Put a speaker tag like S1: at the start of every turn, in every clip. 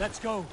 S1: Let's go.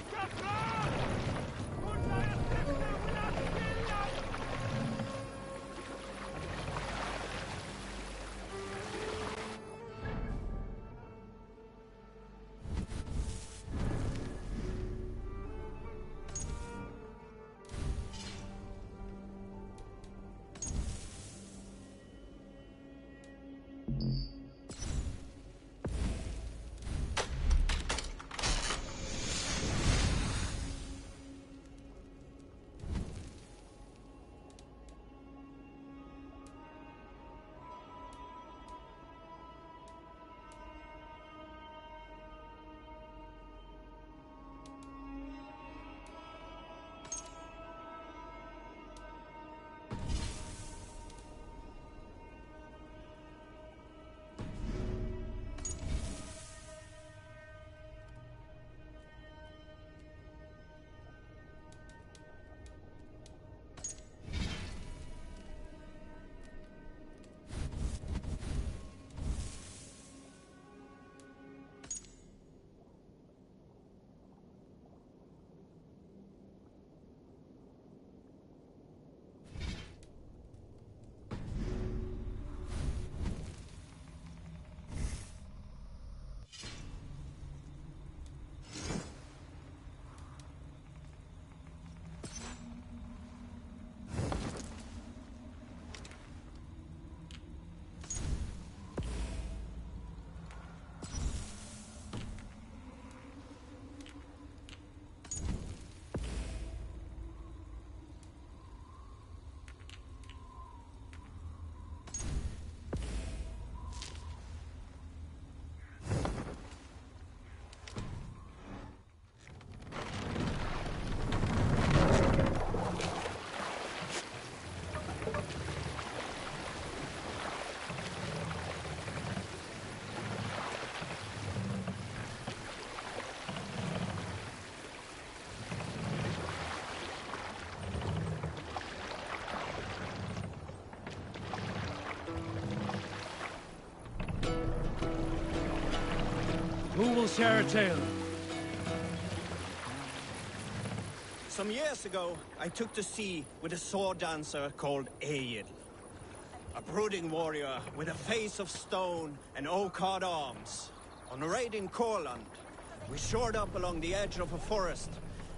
S1: Who will share a tale?
S2: Some years ago, I took to sea with a sword dancer called Egil. A brooding warrior with a face of stone and oak-hard arms. On a raid in Courland, we shored up along the edge of a forest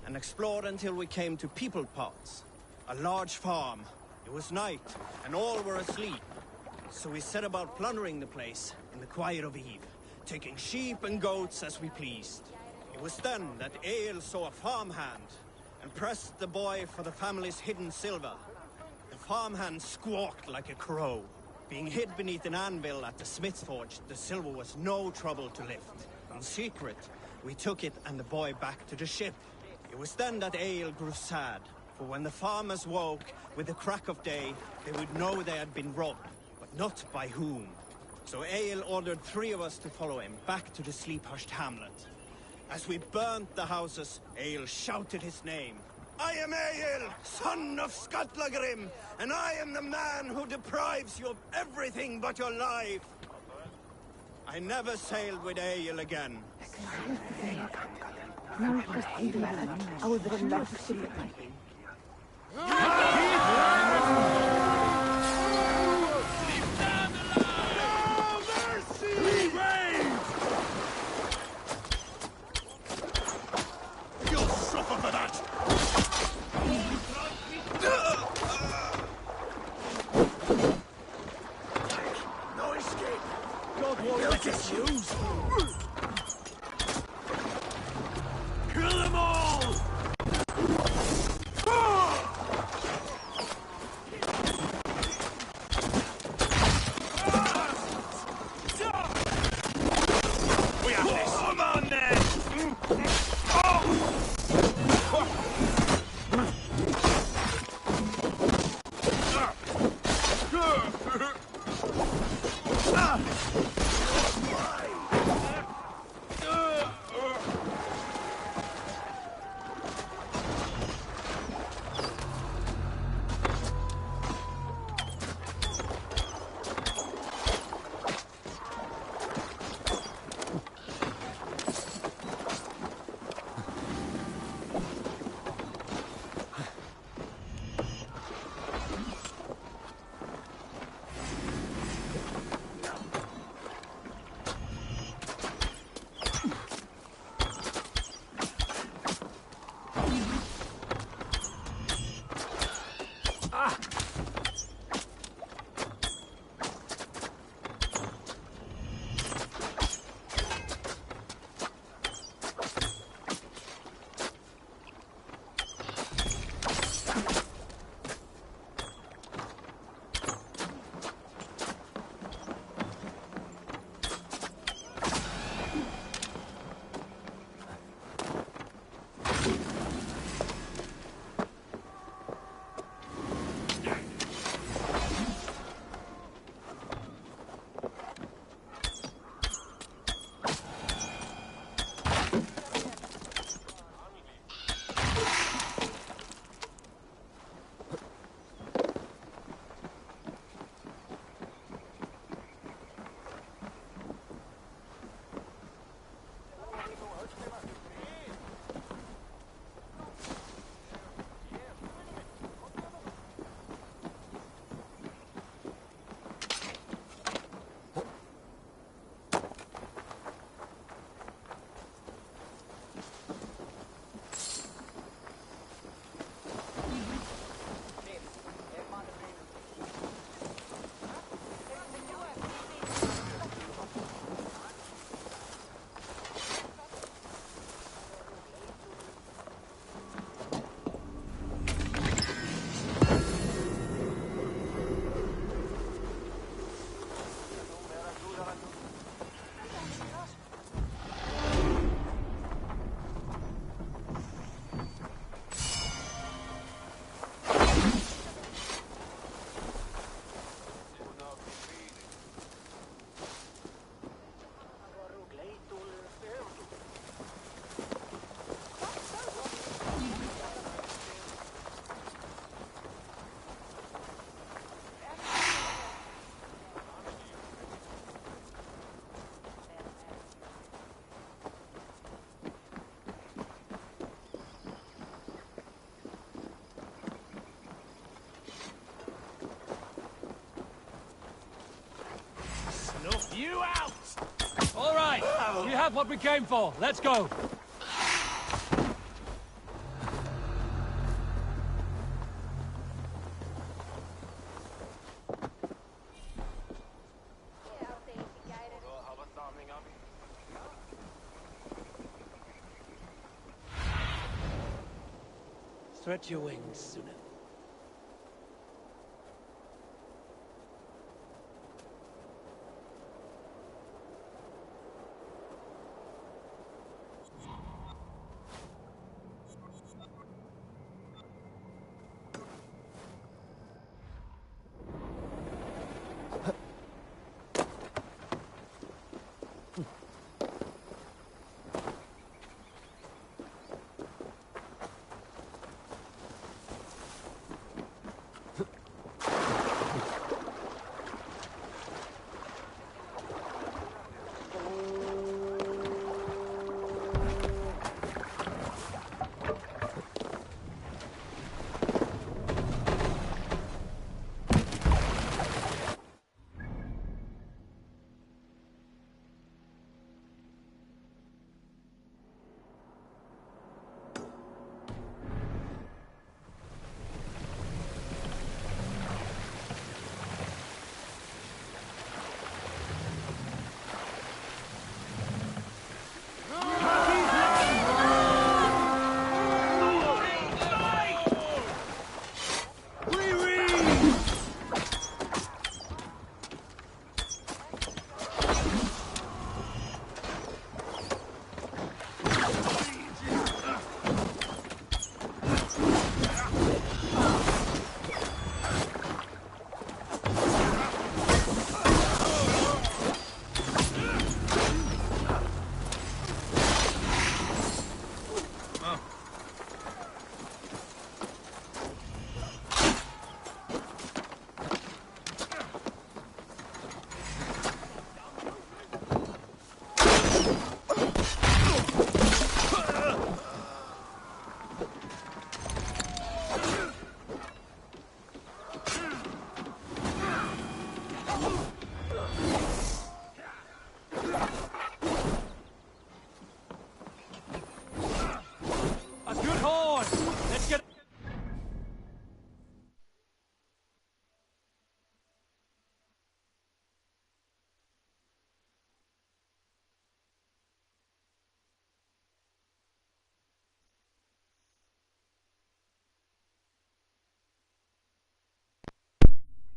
S2: and explored until we came to People Pots, a large farm. It was night, and all were asleep. So we set about plundering the place in the quiet of eve, taking sheep and goats as we pleased. It was then that Egil saw a farmhand and pressed the boy for the family's hidden silver. The farmhand squawked like a crow. Being hid beneath an anvil at the smith's forge, the silver was no trouble to lift. In secret, we took it and the boy back to the ship. It was then that Egil grew sad, for when the farmers woke with the crack of day, they would know they had been robbed, but not by whom. So Egil ordered 3 of us to follow him back to the sleep-hushed hamlet. As we burnt the houses, Egil shouted his name. I am Egil, son of Skatlagrim, and I am the man who deprives you of everything but your life. I never sailed with Egil again.
S1: You'll suffer for that! No escape! God will get used! Kill them all! We have this! Come on then! You out! All right, we have what we came for. Let's go. Stretch your wings, Suna.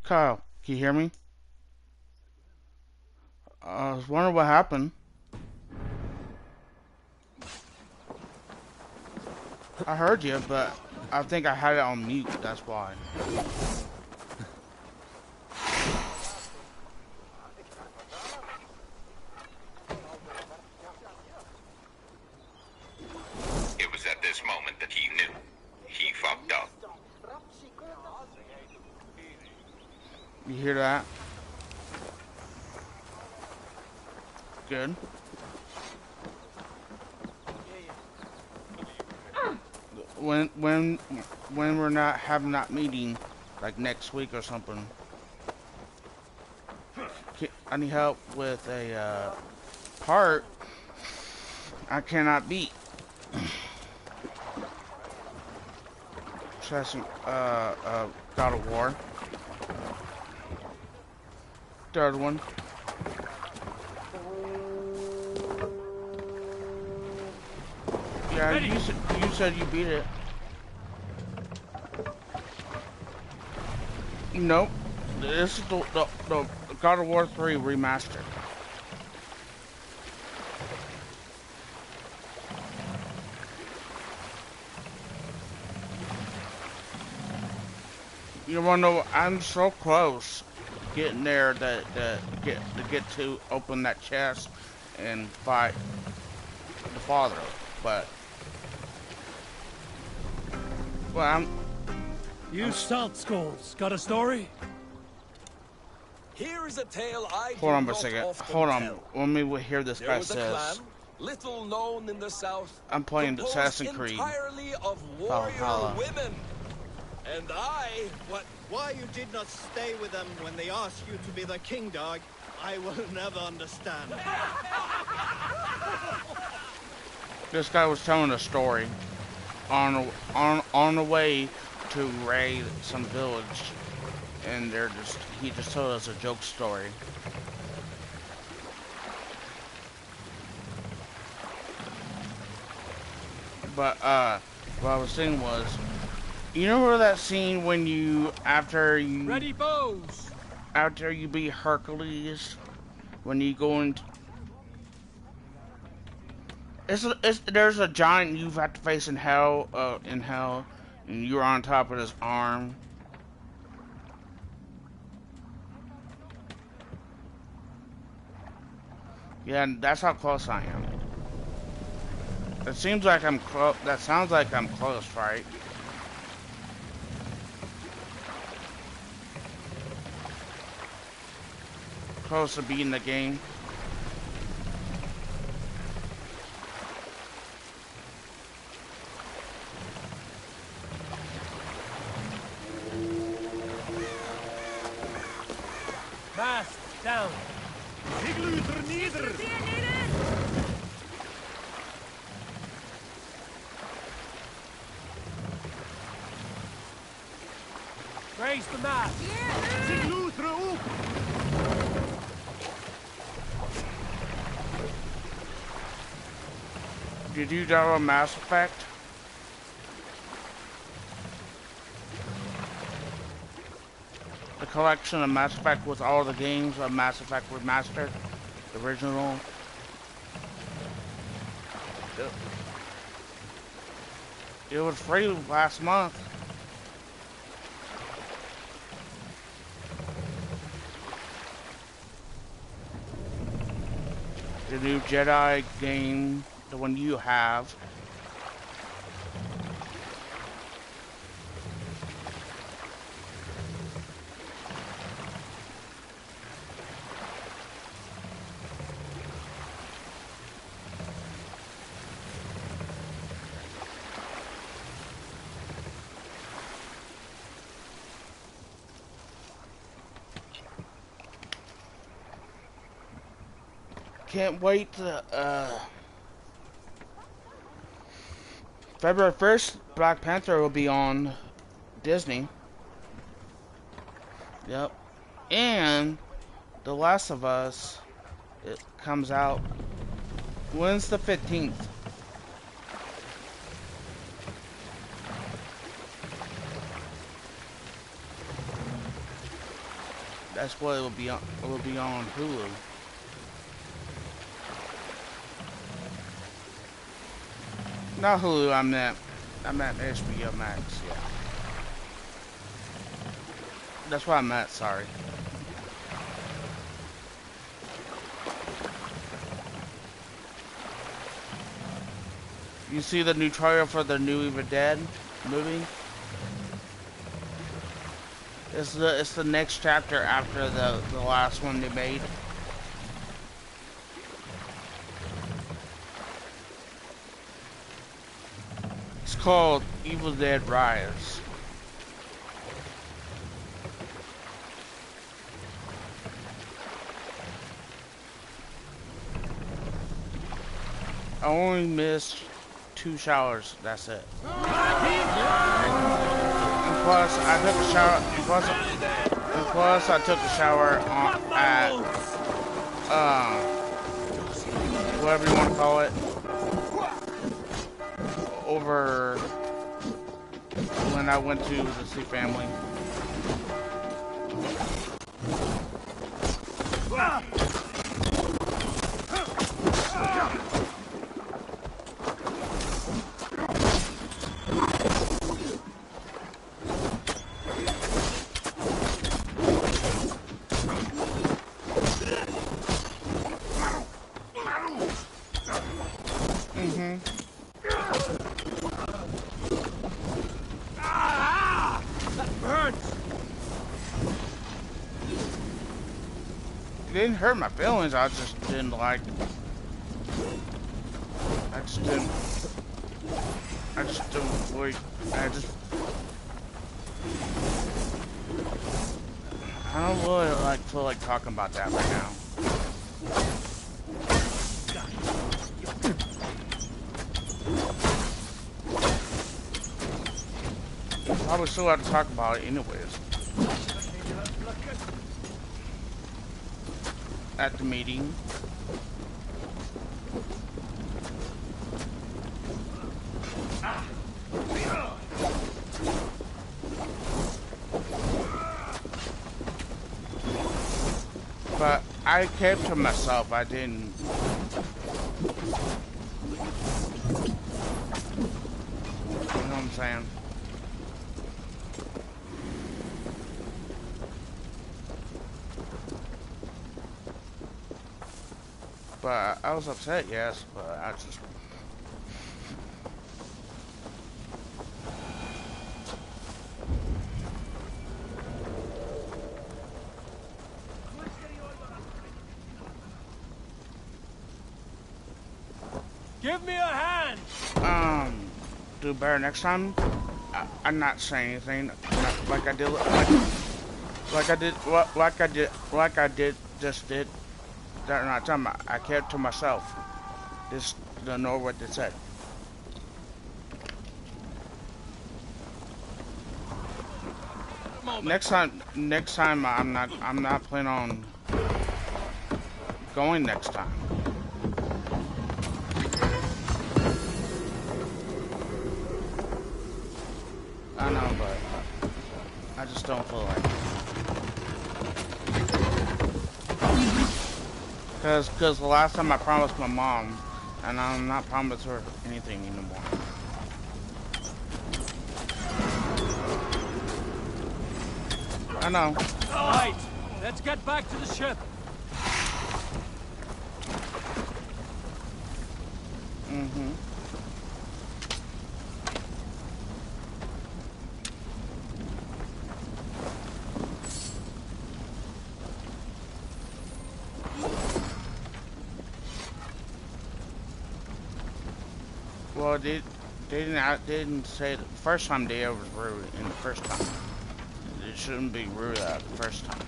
S3: Kyle, can you hear me? I was wondering what happened. I heard you, but I think I had it on mute, that's why.
S4: It was at this moment that he knew. He fucked up.
S3: You hear that? Good. When we're not having that meeting, like next week or something, I need help with a part I cannot beat. Assassin, God of War. Third one. Yeah, you said you beat it. Nope. This is the God of War 3 remastered. You wanna know? I'm so close getting there to get to open that chest and fight the father, but well,
S1: You salt skulls, got a story?
S5: Here is a tale I
S3: hold on
S5: do
S3: a
S5: not
S3: second.
S5: often
S3: Hold on.
S5: tell.
S3: Let me hear this
S5: There
S3: guy
S5: was a
S3: says.
S5: clan, little known in the south,
S3: I'm playing
S5: composed
S3: Assassin's Creed.
S5: entirely of warrior
S3: Vallhalla.
S5: women. And I...
S2: Why you did not stay with them when they asked you to be the king dog, I will never understand.
S3: This guy was telling a story on the way to raid some village, and he just told us a joke story. But what I was saying was, You remember that scene when you
S1: Ready, bows.
S3: after you beat Hercules, when you go into there's a giant you have to face in hell, and you're on top of his arm. Yeah, and that's how close I am. It seems like I'm close. That sounds like I'm close, right? Close to beating the game.
S1: Mast down. Iglooter nieder. Raise the mast. Iglooter op.
S3: Did you download Mass Effect? The collection of Mass Effect with all the games of Mass Effect Remastered, the original. It was free last month. The new Jedi game, the one you have. Can't wait to, February 1st, Black Panther will be on Disney. Yep. And The Last of Us, it comes out, when's the 15th? That's what it will be on. It will be on Hulu. Not Hulu. I meant HBO Max. Yeah. That's what I meant. Sorry. You see the new trailer for the new Evil Dead movie? It's the next chapter after the last one they made. It's called Evil Dead Rise. I only missed 2 showers. That's it. Plus, I took a shower. Plus, I took a shower at whatever you want to call it, over when I went to see family. It didn't hurt my feelings, I just didn't like. I just didn't like. I don't really feel like talking about that right now. Probably still have to talk about it anyways. At the meeting. But I kept to myself. I didn't. You know what I'm saying? But I was upset, yes, but I just.
S1: Give me a hand!
S3: Do better next time. I'm not saying anything like I did, like I did, just did. That not time. I kept to myself. Just don't know what they said. Next time, I'm not planning on going next time. I know, but I just don't feel like it. Cause the last time I promised my mom, and I'm not promised her anything anymore. I know.
S1: Right, let's get back to the ship.
S3: Mm-hmm. Well, they didn't say the first time they was rude in the first time. It shouldn't be rude the first time.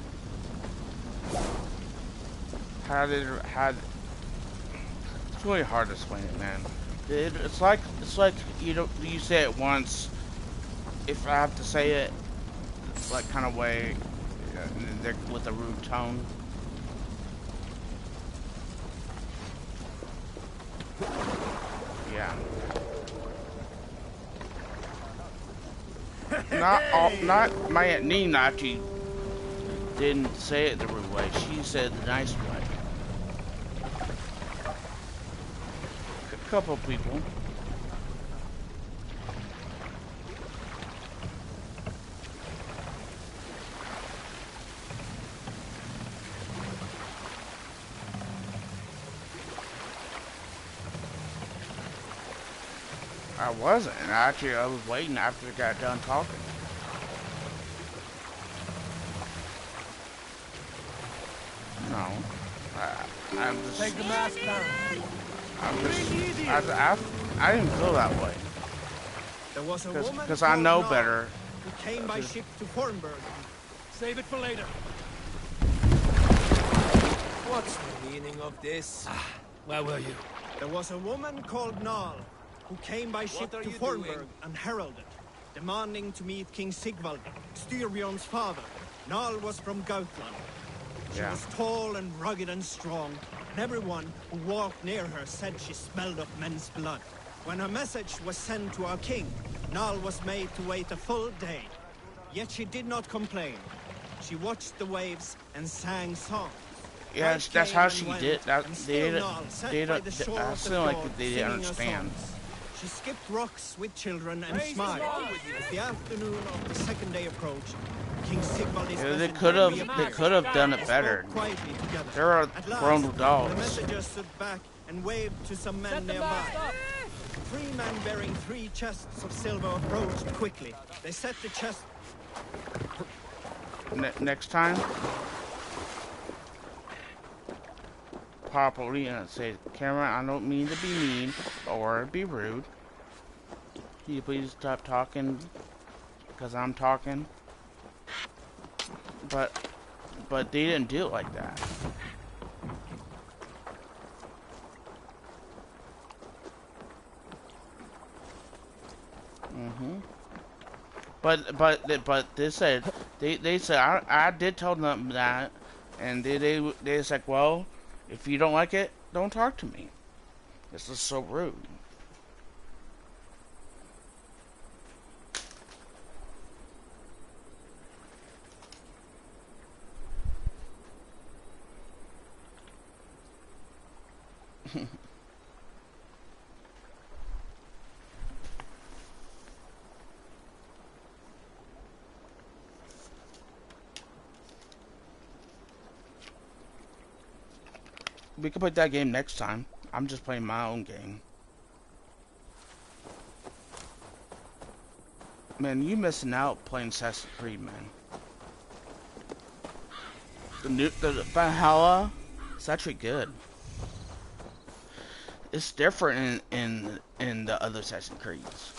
S3: It's really hard to explain it, man. It's like you say it once. If I have to say it, like kind of way, with a rude tone. Yeah. Not my Aunt Nina actually didn't say it the rude way. She said the nice way. A couple people. I wasn't. Actually, I was waiting after it got done talking. No. I'm just...
S1: Take the mask down.
S3: I'm just... I didn't feel that way.
S2: There was a woman
S3: Because I
S2: called
S3: know
S2: Nora
S3: better.
S2: who came by ship to Fornburg.
S1: Save it for later.
S5: What's the meaning of this?
S1: Where were you?
S2: There was a woman called Nal who came by ship
S5: are
S2: to
S5: you
S2: Fornburg
S5: doing?
S2: and heralded, demanding to meet King Sigvald, Styrbjorn's father. Nal was from Gautland. She
S3: Yeah.
S2: was tall and rugged and strong, and everyone who walked near her said she smelled of men's blood. When her message was sent to our king, Nal was made to wait a full day. Yet she did not complain. She watched the waves and sang songs.
S3: Yes,
S2: Night
S3: that's
S2: came
S3: how
S2: and
S3: she
S2: went,
S3: did. That
S2: and
S3: they
S2: still
S3: didn't.
S2: Nal sat
S3: They
S2: by
S3: don't.
S2: the shore
S3: I
S2: of the
S3: feel like
S2: fjord,
S3: they didn't
S2: singing her
S3: understand.
S2: songs. She skipped rocks with children and
S1: Praise the
S2: smiled.
S1: Lord.
S2: As the afternoon of the second day approached, King Sigvald is
S3: Yeah, they
S2: reappeared.
S3: could have done it
S2: They
S3: better.
S2: spoke quietly together.
S3: There are
S2: At last,
S3: grown
S2: the
S3: dogs.
S2: messenger stood back and waved to some men
S1: Set the
S2: nearby.
S1: mast up.
S2: 3 men bearing 3 chests of silver approached quickly. They set the chest.
S3: Next time, properly and say, Cameron, I don't mean to be mean or be rude. Can you please stop talking? Because I'm talking. But they didn't do it like that. Mhm. But they said they said I did tell them that, and they said, well, if you don't like it, don't talk to me. This is so rude. We can play that game next time. I'm just playing my own game. Man, you missing out playing Assassin's Creed, man. The Vallhalla, it's actually good. It's different in the other Assassin's Creeds.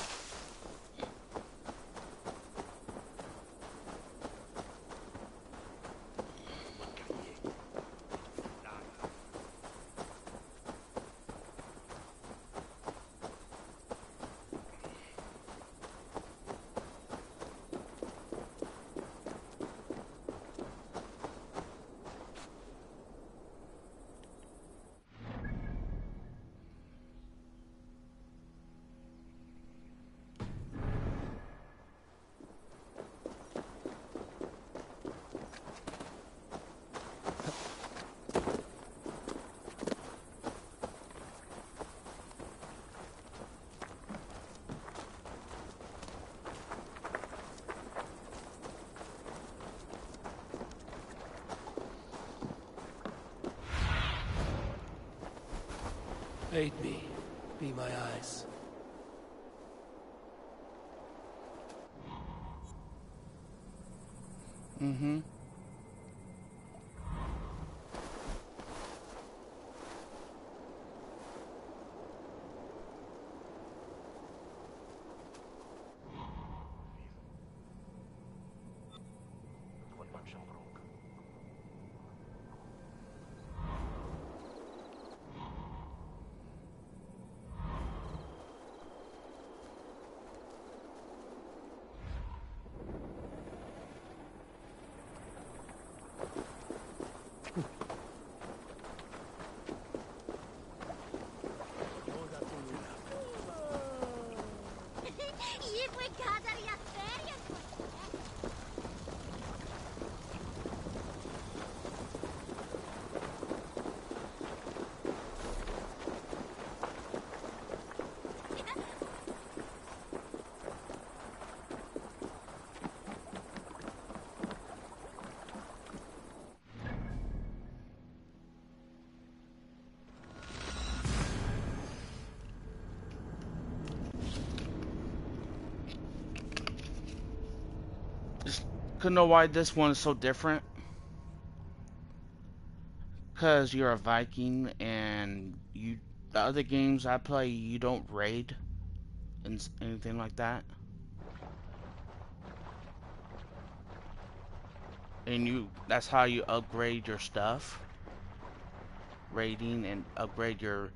S5: Aid me. Be my eyes.
S3: Mm-hmm. Just couldn't know why this one is so different. Cause you're a Viking and the other games I play you don't raid and anything like that. And that's how you upgrade your stuff. Raiding and upgrade your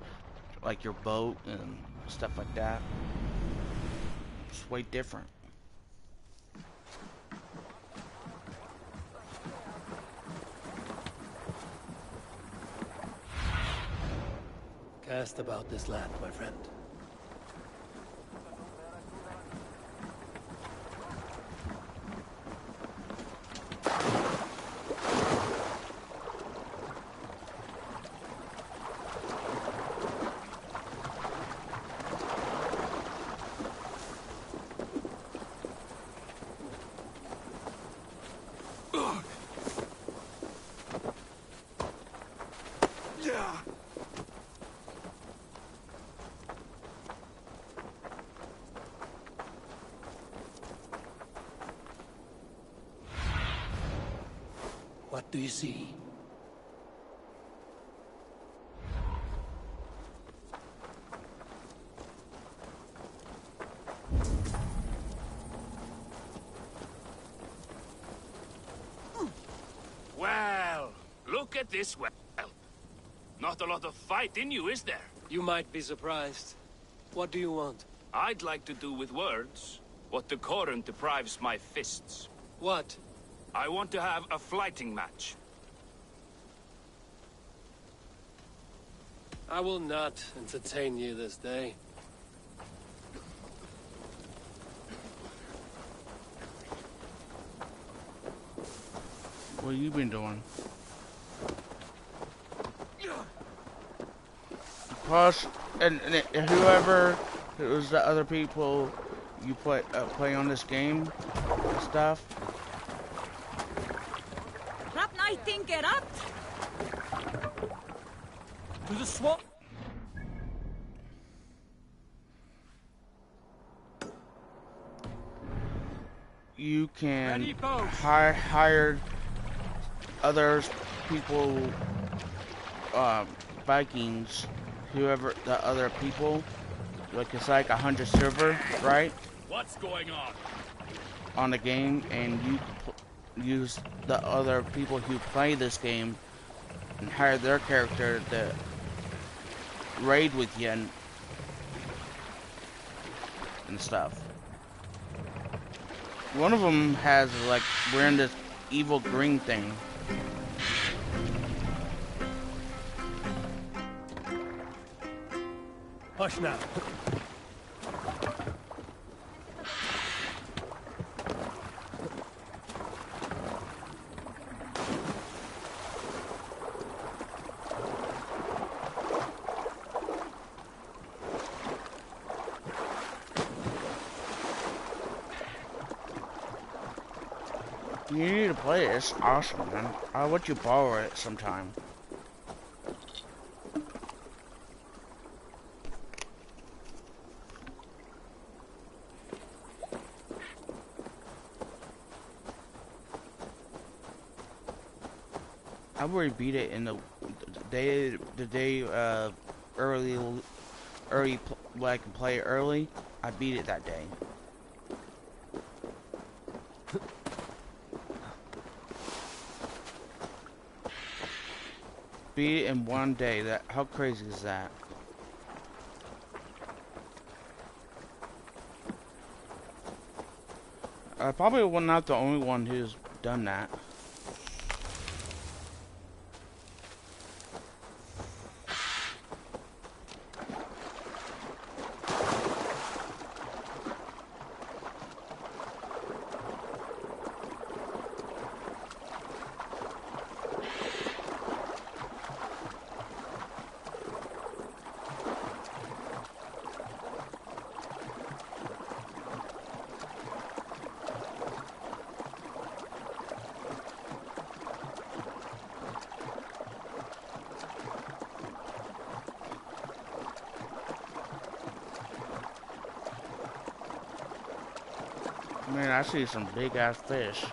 S3: boat and stuff like that. It's way different.
S5: Cast about this land, my friend. What do you see?
S6: Well, look at this well. Not a lot of fight in you, is there?
S5: You might be surprised. What do you want?
S6: I'd like to do with words what the Coran deprives my fists.
S5: What?
S6: I want to have a fighting match.
S5: I will not entertain you this day.
S3: What have you been doing? Plus, and whoever, who's the other people you play on this game and stuff.
S7: Get up
S1: To the swamp.
S3: You can hire others, people, Vikings, whoever the other people. Like it's like 100 server, right?
S6: What's going on?
S3: On the game, and you use the other people who play this game and hire their character to raid with you and stuff. One of them has like wearing this evil green thing.
S1: Hush now.
S3: You need to play it. It's awesome, man. I'll let you borrow it sometime. I already beat it in the day early when I can play it early. I beat it that day. Beat it in one day. That how crazy is that? I probably was not the only one who's done that. Man, I see some big ass fish.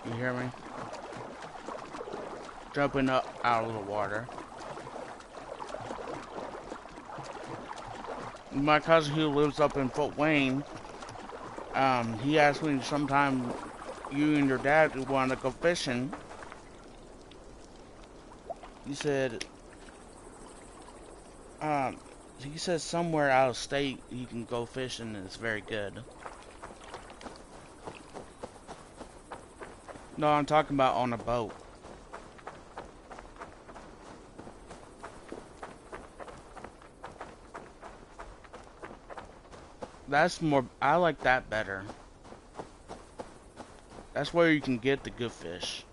S3: You hear me? Jumping up out of the water. My cousin who lives up in Fort Wayne, he asked me sometime you and your dad want to go fishing. He said, somewhere out of state you can go fishing and it's very good. No, I'm talking about on a boat. That's more, I like that better. That's where you can get the good fish.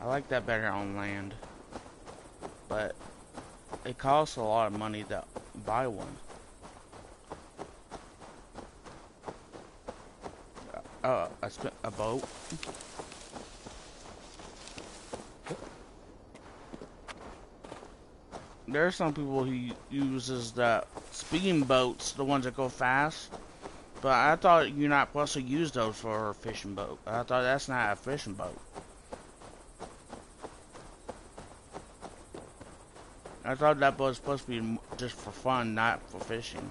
S3: I like that better on land. But it costs a lot of money to buy one. I spent a boat. There are some people who uses the speeding boats, the ones that go fast. But I thought you're not supposed to use those for a fishing boat. I thought that's not a fishing boat. I thought that was supposed to be just for fun, not for fishing.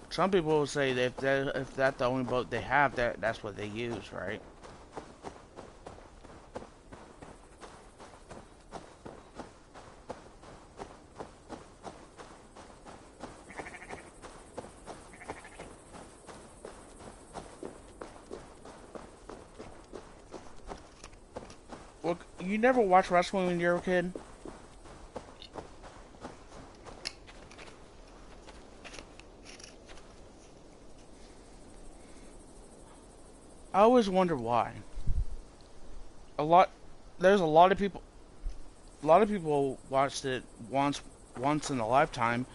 S3: Some people will say that if that's the only boat they have, that's what they use, right? Well, you never watched wrestling when you were a kid? I always wonder why. A lot, there's a lot of people. A lot of people watched it once in a lifetime.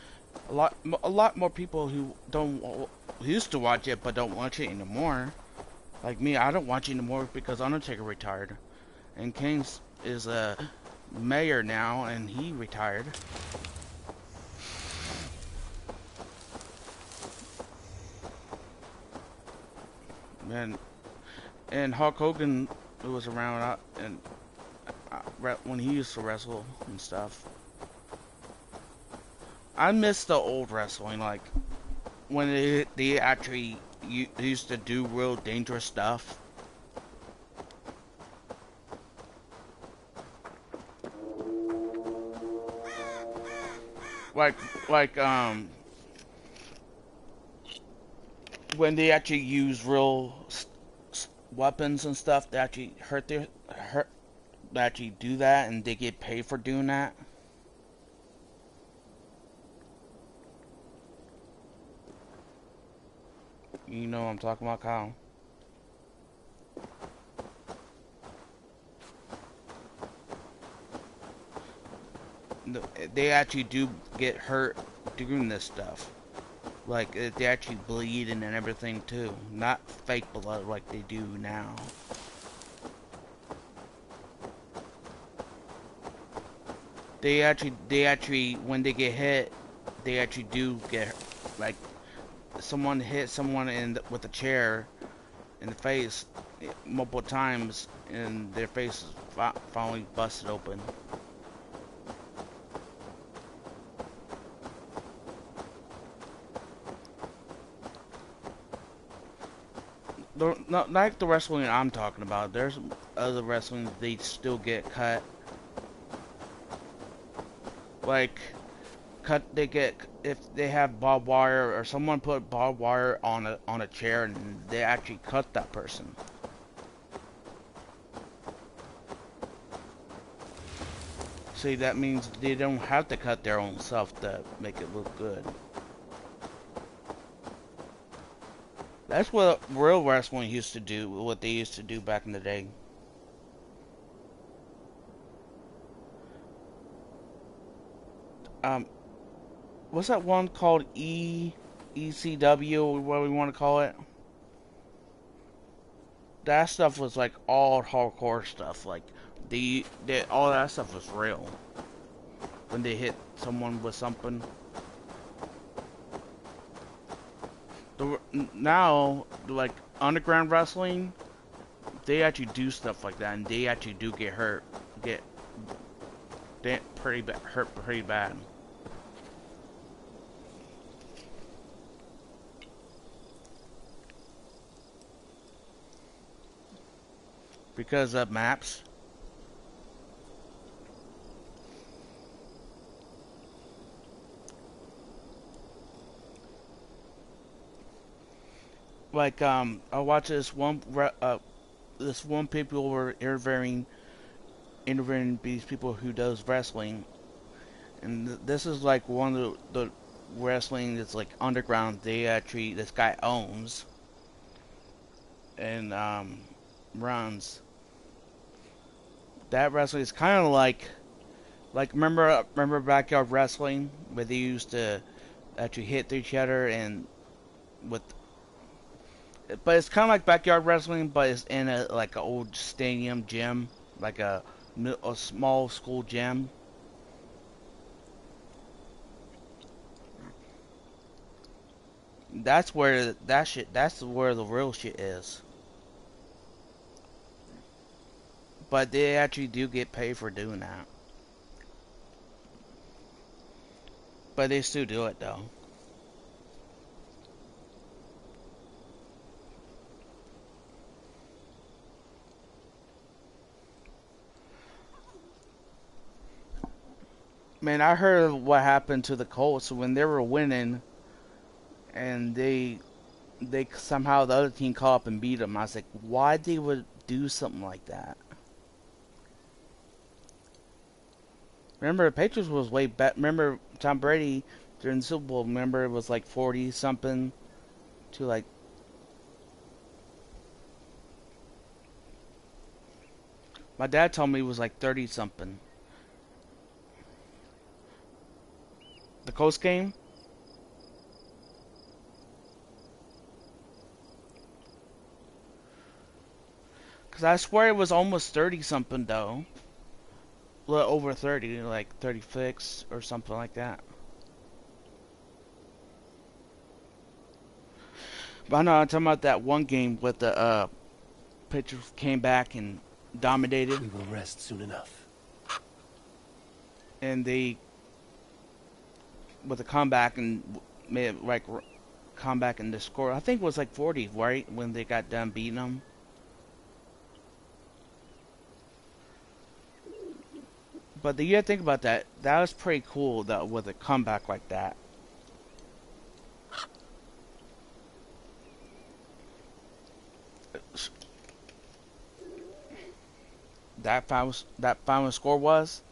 S3: A lot more people who don't who used to watch it but don't watch it anymore. Like me, I don't watch it anymore because Undertaker retired, and Kane is a mayor now, and he retired. And Hulk Hogan was around when he used to wrestle and stuff. I miss the old wrestling, like when they actually used to do real dangerous stuff. Like when they actually use real weapons and stuff that actually that actually do that, and they get paid for doing that. You know what I'm talking about, Kyle? They actually do get hurt doing this stuff. Like, they actually bleed and everything too. Not fake blood like they do now. They actually, when they get hit, they actually do get, like, someone hit someone with a chair in the face multiple times, and their face is finally busted open. Not like the wrestling I'm talking about. There's other wrestling they still get cut. Like, they get, if they have barbed wire or someone put barbed wire on a chair and they actually cut that person. See, that means they don't have to cut their own self to make it look good. That's what real wrestling used to do, what they used to do back in the day. What's that one called? ECW, what we want to call it? That stuff was like all hardcore stuff. Like, all that stuff was real. When they hit someone with something. Now, like, underground wrestling, they actually do stuff like that, and they actually do get hurt. Hurt pretty bad. Because of maps. Like, I watched this one people were interviewing these people who does wrestling, and this is like one of the wrestling that's like underground. This guy owns and runs. That wrestling is kind of like remember backyard wrestling where they used to actually hit each other and with. But it's kind of like backyard wrestling, but it's in like an old stadium gym, like a small school gym. That's where that's where the real shit is. But they actually do get paid for doing that. But they still do it though. Man, I heard what happened to the Colts when they were winning, and they somehow the other team caught up and beat them. I was like, why they would do something like that? Remember, the Patriots was way better. Remember, Tom Brady during the Super Bowl, remember, it was like 40-something to like... My dad told me it was like 30 something. The Colts game? Because I swear it was almost 30 something though. A little over 30, like 36 or something like that. But I know I'm talking about that one game with the Patriots came back and dominated.
S5: We will rest soon enough.
S3: And they, with a comeback and made it like comeback and the score, I think it was like 40, right? When they got done beating them. But you gotta think about that. That was pretty cool that with a comeback like that. That final score was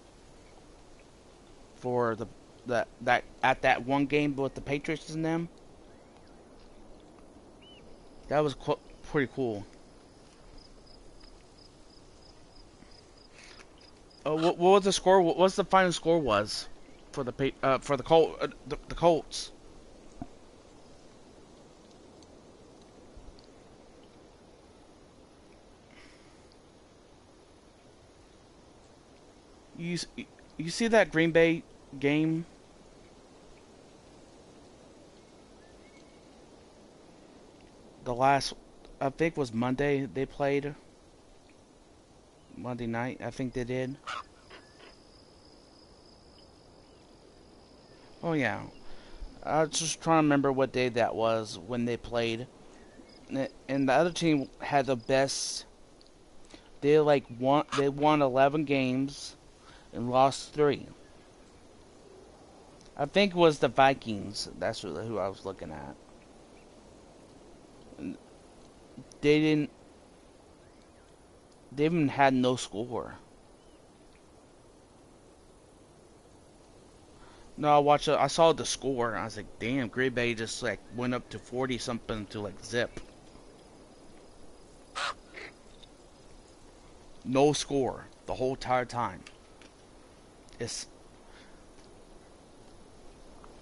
S3: for that at that one game with the Patriots and them. That was pretty cool. What was the score? What was the final score was for the Colts? You see that Green Bay game? The last, I think, was Monday they played. Monday night, I think they did. Oh yeah, I was just trying to remember what day that was when they played. And the other team had the best. They won 11 games and lost 3. I think it was the Vikings. That's really who I was looking at. They even had no score. No, I saw the score, and I was like, damn, Green Bay just, like, went up to 40-something to, like, zip. No score the whole entire time. It's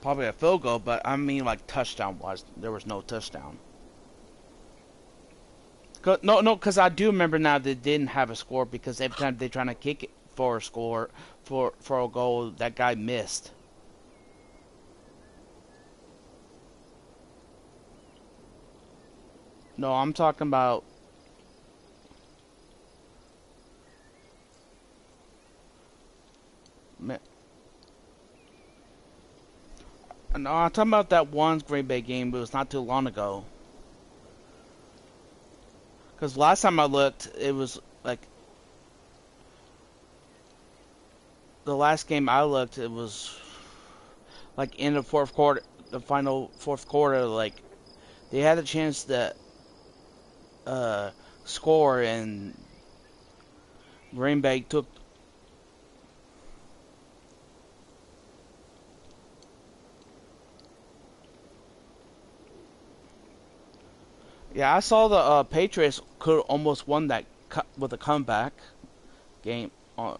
S3: probably a field goal, but I mean, like, touchdown-wise, there was no touchdown. No, because I do remember now they didn't have a score because every time they're trying to kick it for a score, for a goal, that guy missed. No, I'm talking about... No, I'm talking about that one Green Bay game, but it was not too long ago. Because last time I looked, it was like... The last game I looked, it was... Like in the fourth quarter, the final fourth quarter, like... They had a chance to... score, and... Green Bay took... Yeah, I saw the Patriots could almost won that with a comeback game. I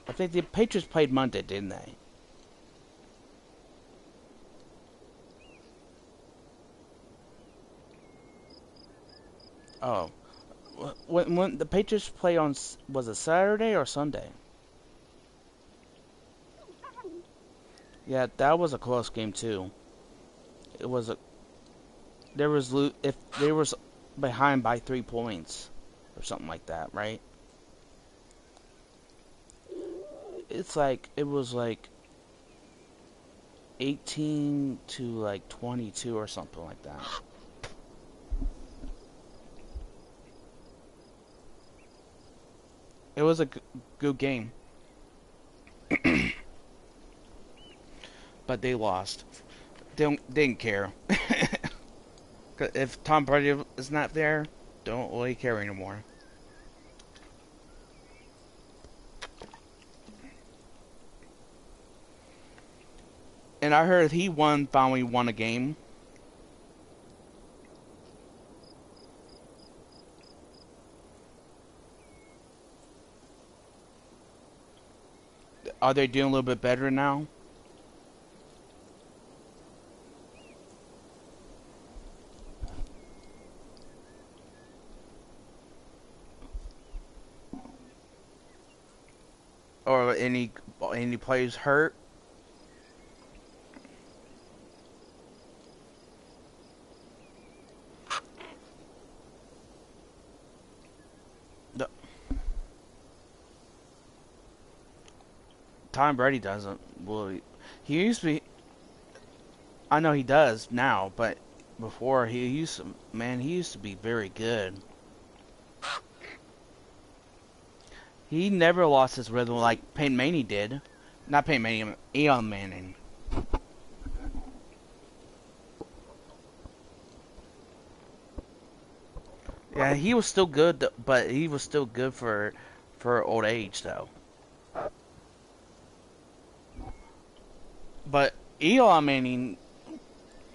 S3: think the Patriots played Monday, didn't they? Oh, when the Patriots play on, was it Saturday or Sunday? Yeah, that was a close game too. It was a. If they was behind by 3 points or something like that, right? It's like it was like 18 to like 22 or something like that. It was a good game. But they lost. They didn't care. If Tom Brady is not there, don't really care anymore. And I heard he finally won a game. Are they doing a little bit better now? Or any players hurt? No. Tom Brady doesn't. Well, he used to be. I know he does now, but before he used to, man, he used to be very good. He never lost his rhythm like Peyton Manning did. Not Peyton Manning, Eon Manning. Yeah, he was still good, but he was still good for old age, though. But Eon Manning,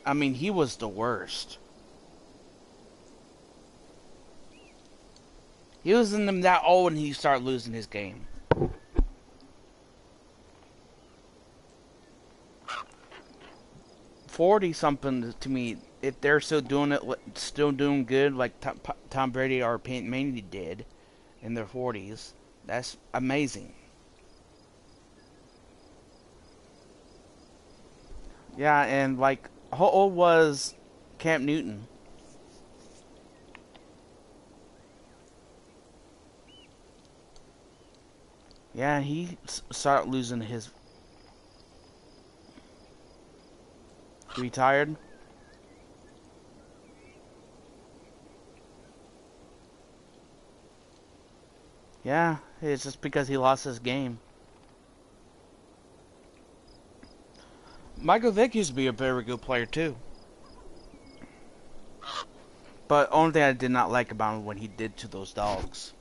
S3: I mean, he was the worst. He was in them that old and he started losing his game. $40-something to me, if they're still doing it, still doing good like Tom Brady or Peyton Manning did in their 40s, that's amazing. Yeah, and like, how old was Cam Newton? Yeah, he started losing his. Retired. Yeah, it's just because he lost his game. Michael Vick used to be a very good player too. But only thing I did not like about him what he did to those dogs.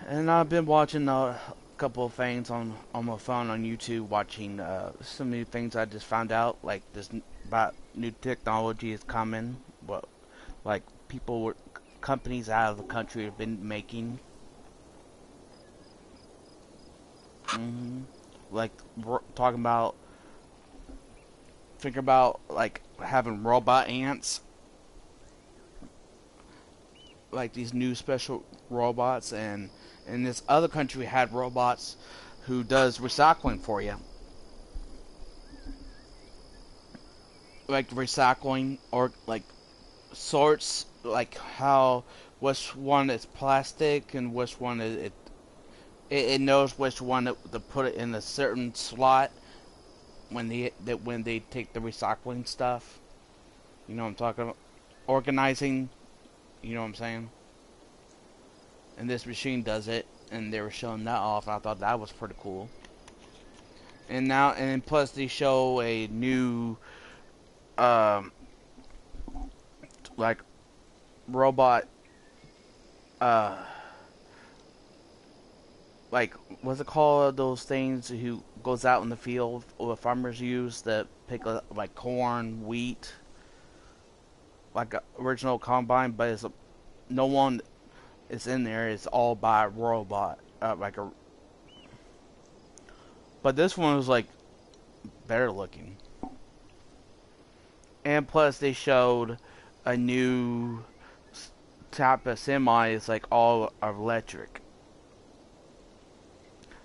S3: And I've been watching a couple of things on my phone on YouTube, watching some new things I just found out, like this about new technology is coming. What, like companies out of the country have been making. Like talking about, think about like having robot ants, like these new special robots, and in this other country had robots who does recycling for you. Like recycling, or like sorts, like how which one is plastic and which one it knows which one to put it in a certain slot when they take the recycling stuff. You know what I'm talking about? Organizing, you know what I'm saying? And this machine does it, and they were showing that off, and I thought that was pretty cool. And now, and plus they show a new, like, robot, like, what's it called, those things who goes out in the field, or farmers use to pick, like, corn, wheat, like, a original combine, but it's no one is in there, it's all by robot, but this one was, like, better looking. And plus they showed a new type of semi, it's like all electric.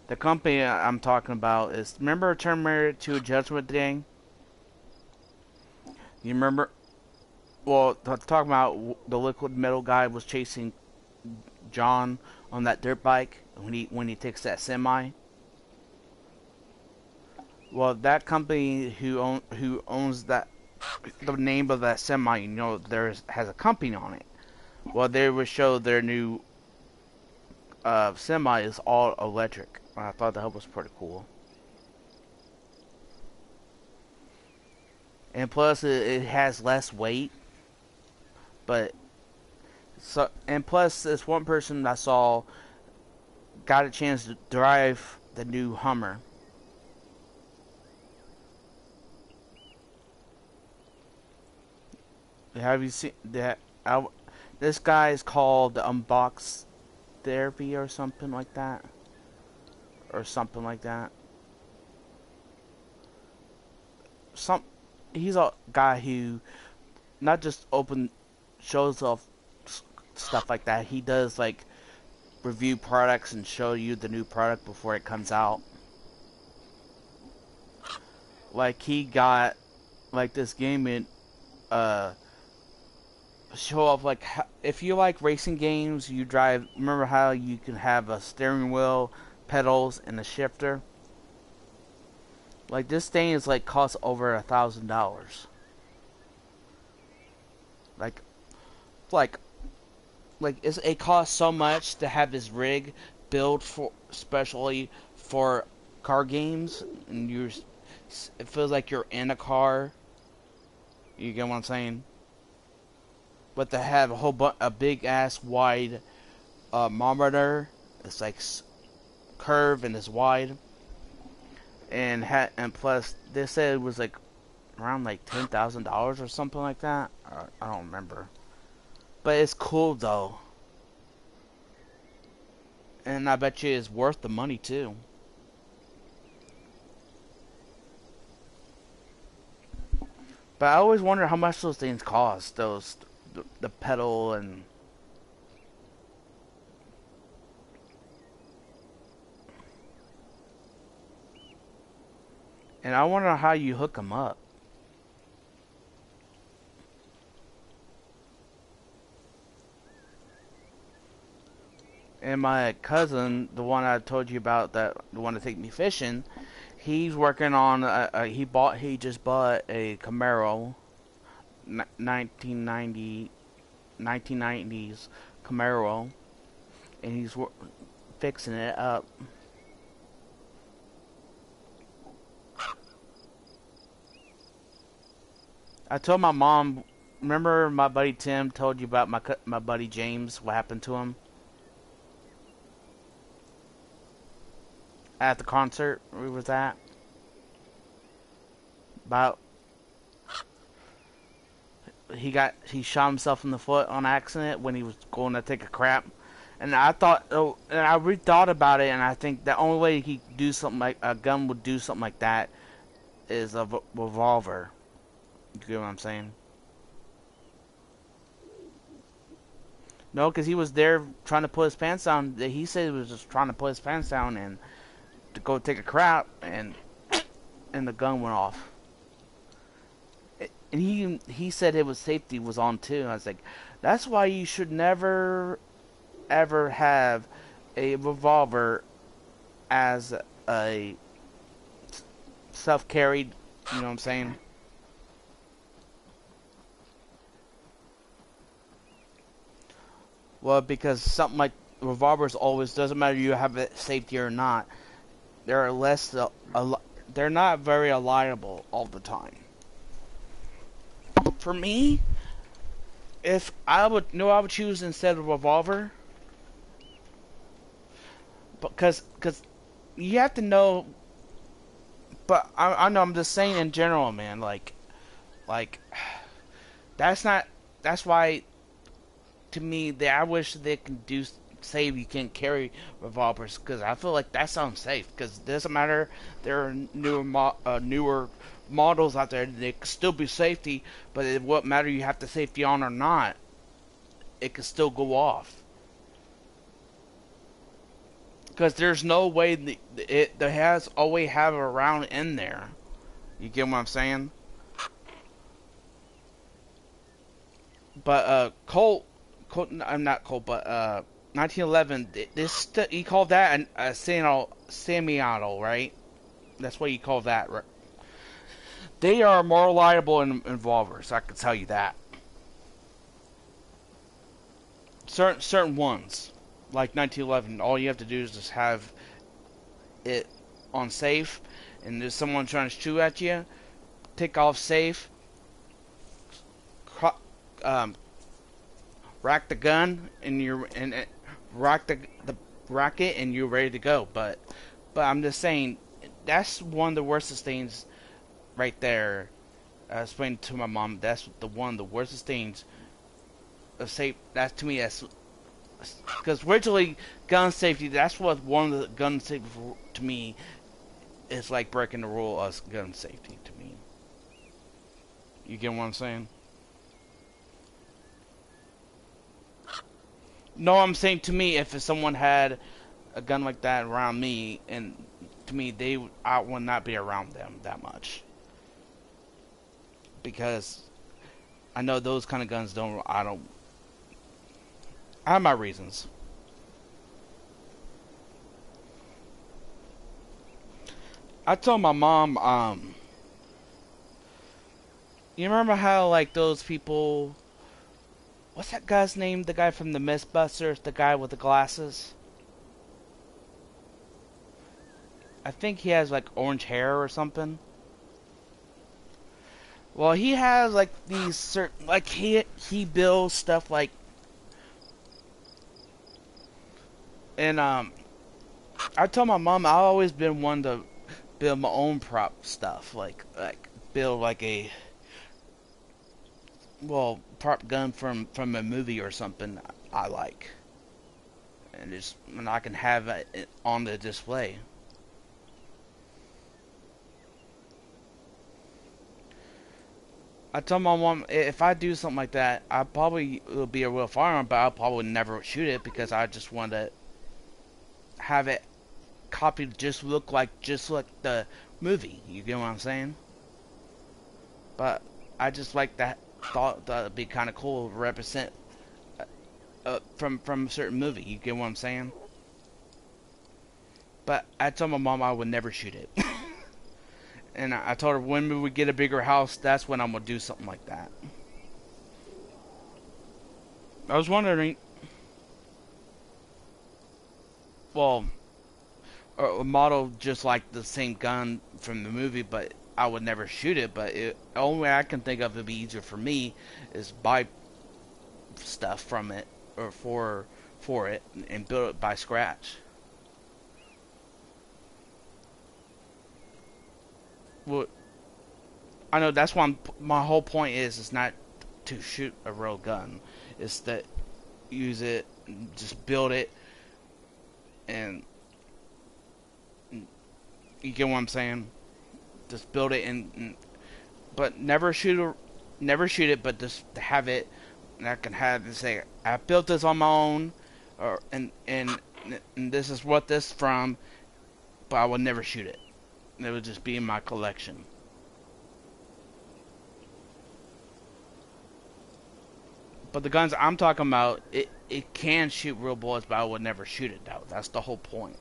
S3: The company I'm talking about is, remember Terminator 2 Judgment Day? You remember? Well, talking about the liquid metal guy was chasing John on that dirt bike when he takes that semi. Well, that company who owns that, the name of that semi, you know, has a company on it. Well, they would show their new semi is all electric. I thought that was pretty cool. And plus, it has less weight. But so, and plus, this one person I saw got a chance to drive the new Hummer. Have you seen that? This guy is called Unbox Therapy or something like that. Or something like that. He's a guy who not just shows off stuff like that. He does like review products and show you the new product before it comes out. Like he got like this game in show off like if you like racing games, you drive. Remember how you can have a steering wheel, pedals, and a shifter? Like this thing is like costs over $1,000. It costs so much to have this rig built for especially for car games, and it feels like you're in a car. You get what I'm saying? But to have a big ass wide monitor, it's like curved and it's wide, and plus they said it was like around like $10,000 or something like that. I don't remember, but it's cool though, and I bet you it's worth the money too. But I always wonder how much those things cost. The pedal and I wonder how you hook them up. And my cousin, the one I told you about, that the one to take me fishing, he's working on he just bought a Camaro, 1990s Camaro, and he's fixing it up. I told my mom, remember my buddy Tim told you about my buddy James, what happened to him at the concert we was at? About he shot himself in the foot on accident when he was going to take a crap, and I rethought about it, and I think the only way he could do something like a gun would do something like that is a revolver. You get what I'm saying? No, because he was there trying to put his pants down. He said he was just trying to put his pants down and to go take a crap, and the gun went off. And he said it was safety was on too. I was like, that's why you should never ever have a revolver as a self-carried. You know what I'm saying? Well, because something like revolvers always doesn't matter you have it safety or not. They're they're not very reliable all the time. For me, if I would choose instead of a revolver, because you have to know. But I know I'm just saying in general, man. Like that's why. To me, I wish they can say you can't carry revolvers, because I feel like that sounds safe. Because it doesn't matter, there are newer models out there. They can still be safety, but it won't matter you have the safety on or not. It can still go off. Because there's no way it has always have a round in there. You get what I'm saying? But I'm not Colt, but 1911. He called that a semi-auto, right? That's what you call that, right? They are more reliable in revolvers. I can tell you that. Certain ones, like 1911, all you have to do is just have it on safe, and there's someone trying to shoot at you. Take off safe. Rack the gun and rack the racket, and you're ready to go. But I'm just saying, that's one of the worstest things right there. I explained to my mom, that's one of the worstest things a safe. That to me, that's because originally gun safety. That's what one of the gun safety to me is like breaking the rule of gun safety to me. You get what I'm saying? No, I'm saying to me, if someone had a gun like that around me, and to me, I would not be around them that much. Because I know those kind of guns I have my reasons. I told my mom, you remember how, like, those people, what's that guy's name? The guy from the Mythbusters, the guy with the glasses? I think he has, like, orange hair or something. Well, he has, like, these certain, like, he builds stuff, like, and, I told my mom I've always been one to build my own prop stuff, like build, like, a, well, prop gun from a movie or something I like. And I can have it on the display. I told my mom if I do something like that, I probably will be a real firearm, but I'll probably never shoot it because I just want to have it copied, just look like the movie. You get what I'm saying? But I just like that thought that it'd be kind of cool to represent from a certain movie. You get what I'm saying? But I told my mom I would never shoot it. And I told her when we get a bigger house, that's when I'm going to do something like that. I was wondering, well, a model just like the same gun from the movie, but I would never shoot it. But the only way I can think of it'd be easier for me is buy stuff from it or for it and build it by scratch. Well, I know that's why my whole point is not to shoot a real gun. It's that use it, just build it, and you get what I'm saying. Just build it but never shoot it, but just have it. And I can have to say I built this on my own, and this is what this is from, but I would never shoot it. It would just be in my collection. But the guns I'm talking about, it can shoot real bullets, but I would never shoot it though. That's the whole point.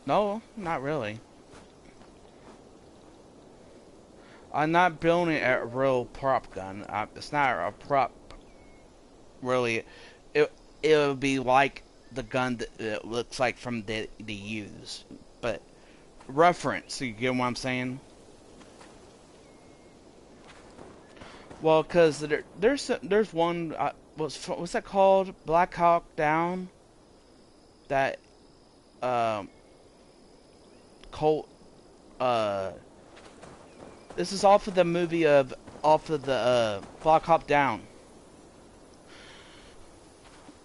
S3: No, not really. I'm not building a real prop gun. It's not a prop, really. It would be like the gun that it looks like from the use, but reference. You get what I'm saying? Well, cause there's one. What's that called? Black Hawk Down. That Colt. This is off of the movie off of the Black Hawk Down.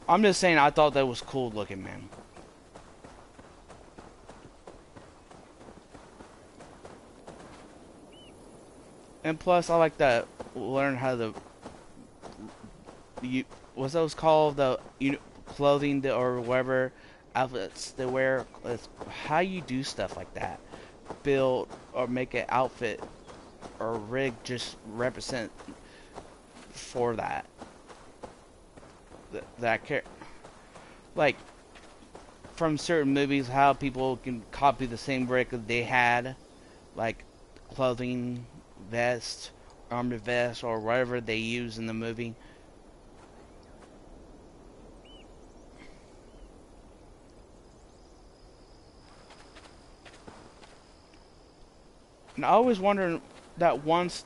S3: I'm just saying, I thought that was cool looking, man. And plus, I like to learn how to. What's those called? The clothing or whatever outfits they wear. It's how you do stuff like that. Build or make an outfit or rig just represent for that. That care, like from certain movies, how people can copy the same rig that they had, like clothing, vest, armored vest, or whatever they use in the movie. And I always wondered that once,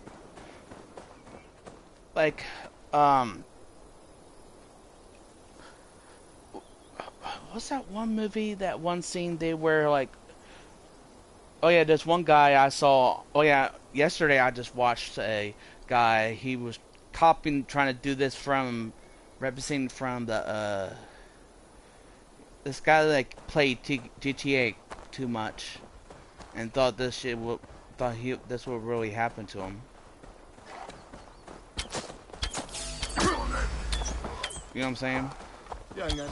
S3: like, what's that one movie, that one scene they were like, oh yeah, there's one guy I saw, oh yeah, yesterday I just watched a guy, he was copying, trying to do this from, representing from the, this guy like played GTA too much, and thought this would really happen to him. You know what I'm saying?
S1: Yeah, yeah.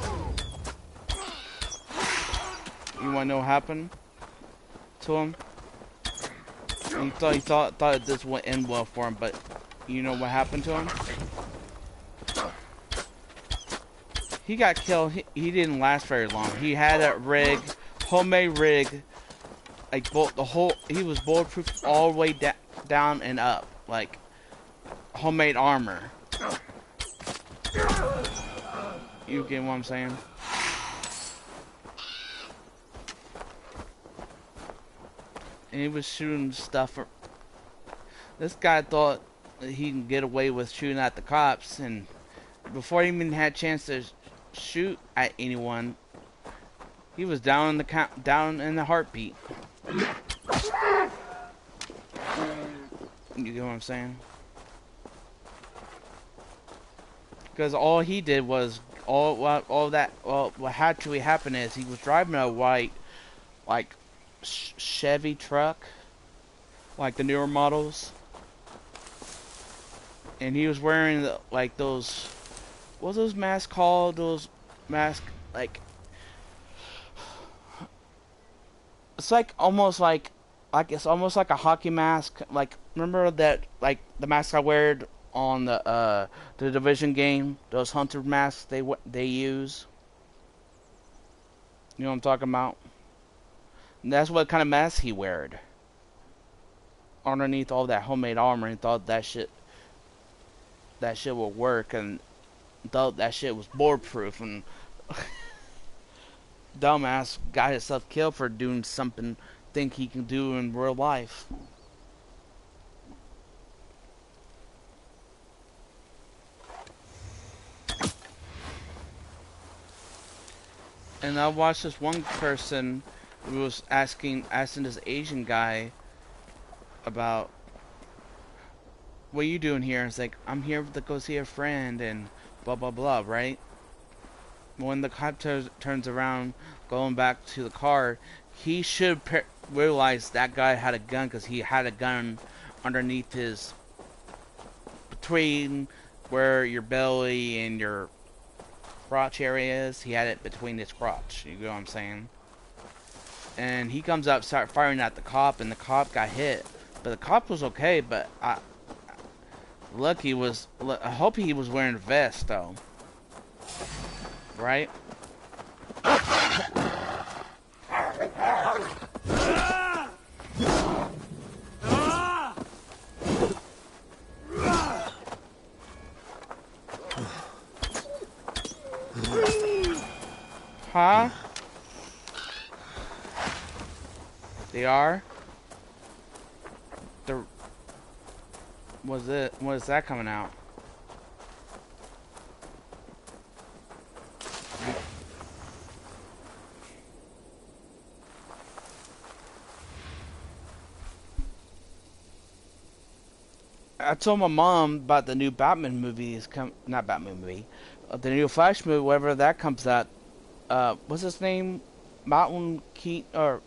S3: You wanna know what happened to him? And he thought this would end well for him, but you know what happened to him? He got killed. He didn't last very long. He had a rig, homemade rig, like he was bulletproof all the way down and up, like homemade armor. You get what I'm saying? And he was shooting stuff. This guy thought that he can get away with shooting at the cops, and before he even had a chance to shoot at anyone, he was down in the heartbeat. You get what I'm saying? Because all he did was what actually happened is he was driving a white, like, Chevy truck, like the newer models, and he was wearing like those, what's those masks called? Those masks, like, it's like almost like it's almost like a hockey mask. Like, remember that, like the mask I wear on the Division game, those hunter masks they use. You know what I'm talking about? And that's what kind of mask he weared underneath all that homemade armor, and thought that shit would work, and thought that shit was bulletproof, and dumbass got himself killed for doing something think he can do in real life. And I watched this one person who was asking this Asian guy about, what are you doing here? It's like, I'm here to go see a friend and blah blah blah, right? When the cop turns around, going back to the car, he should realize that guy had a gun, because he had a gun underneath his, between where your belly and your crotch area is. He had it between his crotch. You know what I'm saying? And he comes up, start firing at the cop, and the cop got hit. But the cop was okay. But I hope he was wearing a vest though. Right? Huh? They are? What is that coming out? I told my mom about the new Batman movie not Batman movie, the new Flash movie, whenever that comes out. What's his name? Mountain Keaton, or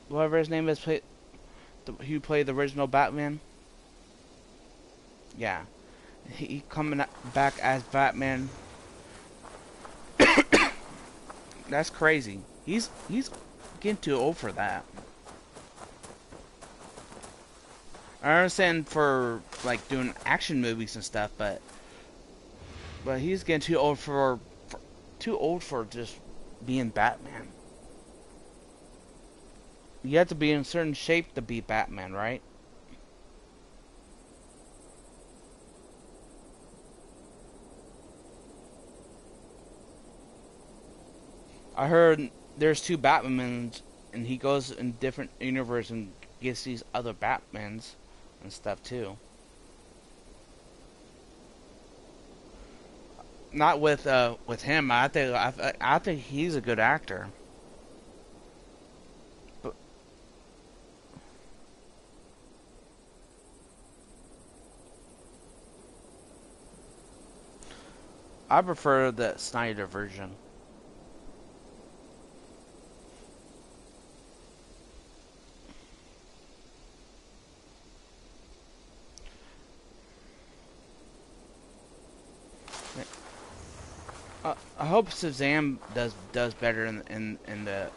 S3: whatever his name is, who played the original Batman. Yeah, he coming back as Batman. That's crazy. He's getting too old for that. I understand for like doing action movies and stuff, but he's getting too old for just being Batman. You have to be in a certain shape to be Batman, right? I heard there's two Batmans, and he goes in different universe and gets these other Batmans and stuff too. Not with him. I think he's a good actor. But I prefer the Snyder version. I hope Shazam does better in the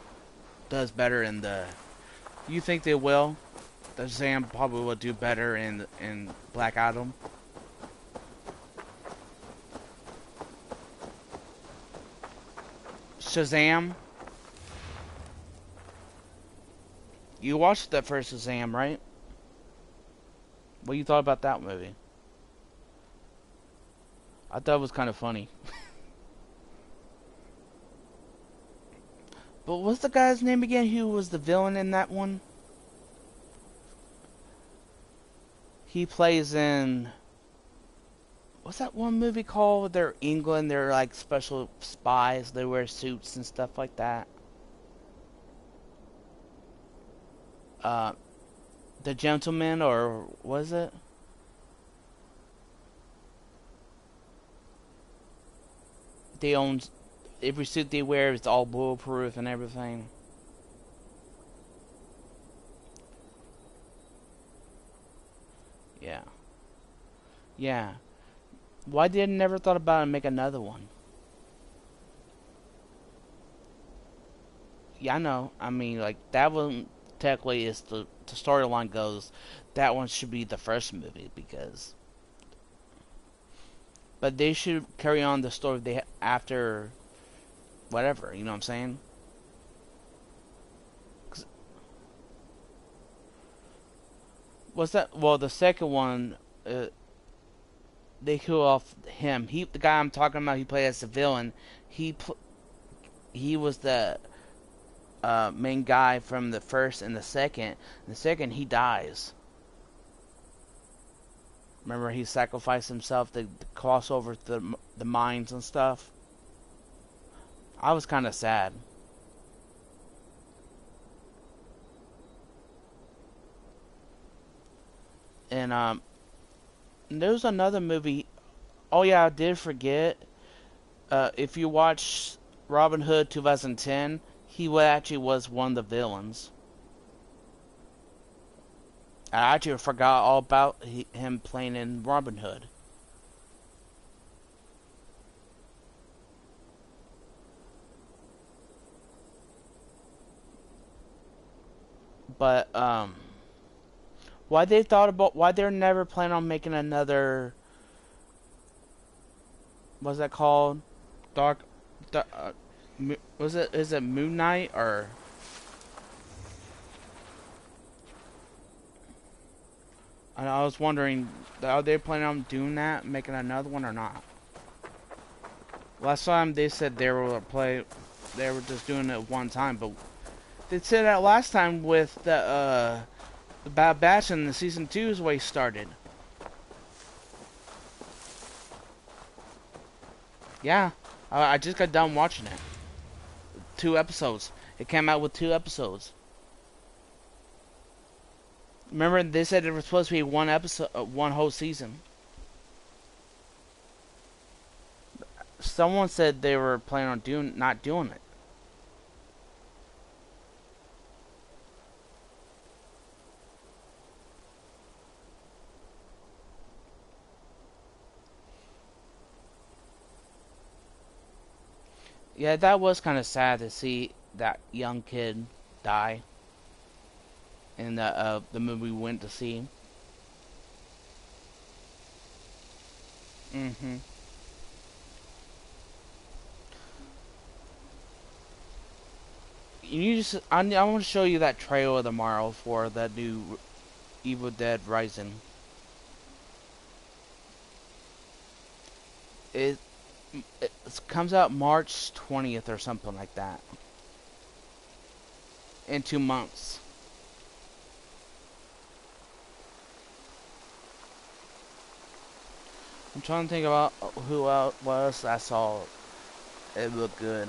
S3: does better in the. You think they will? The Shazam probably will do better in Black Adam. Shazam. You watched the first Shazam, right? What you thought about that movie? I thought it was kind of funny. But what's the guy's name again? Who was the villain in that one? He plays in... What's that one movie called? They're England. They're like special spies. They wear suits and stuff like that. The Gentleman, or was it? They own... Every suit they wear is all bulletproof and everything. Yeah. Yeah. Why did I never thought about it and make another one? Yeah, I know. I mean, like, that one technically is the storyline goes, that one should be the first movie because... But they should carry on the story they after... Whatever, you know what I'm saying? What's that? Well, the second one, they kill off him. The guy I'm talking about, he played as the villain. He was the main guy from the first and the second. In the second, he dies. Remember, he sacrificed himself to cross over the mines and stuff. I was kind of sad. And there's another movie. Oh yeah, I did forget. If you watch Robin Hood 2010, he actually was one of the villains. I actually forgot all about him playing in Robin Hood. But why they're never planning on making another, what's that called? Is it Moon Knight or? I was wondering, are they planning on doing that, making another one or not? Last time they said they were just doing it one time, but they said that last time with the Bad Batch and the season 2 is the way it started. Yeah, I just got done watching it. 2 episodes. It came out with 2 episodes. Remember, they said it was supposed to be one episode, one whole season. Someone said they were planning on not doing it. Yeah, that was kind of sad to see that young kid die in the movie we went to see. Mm-hmm. I want to show you that trailer tomorrow for that new Evil Dead Rising. It comes out March 20th or something like that. In 2 months. I'm trying to think about who else I saw. It looked good.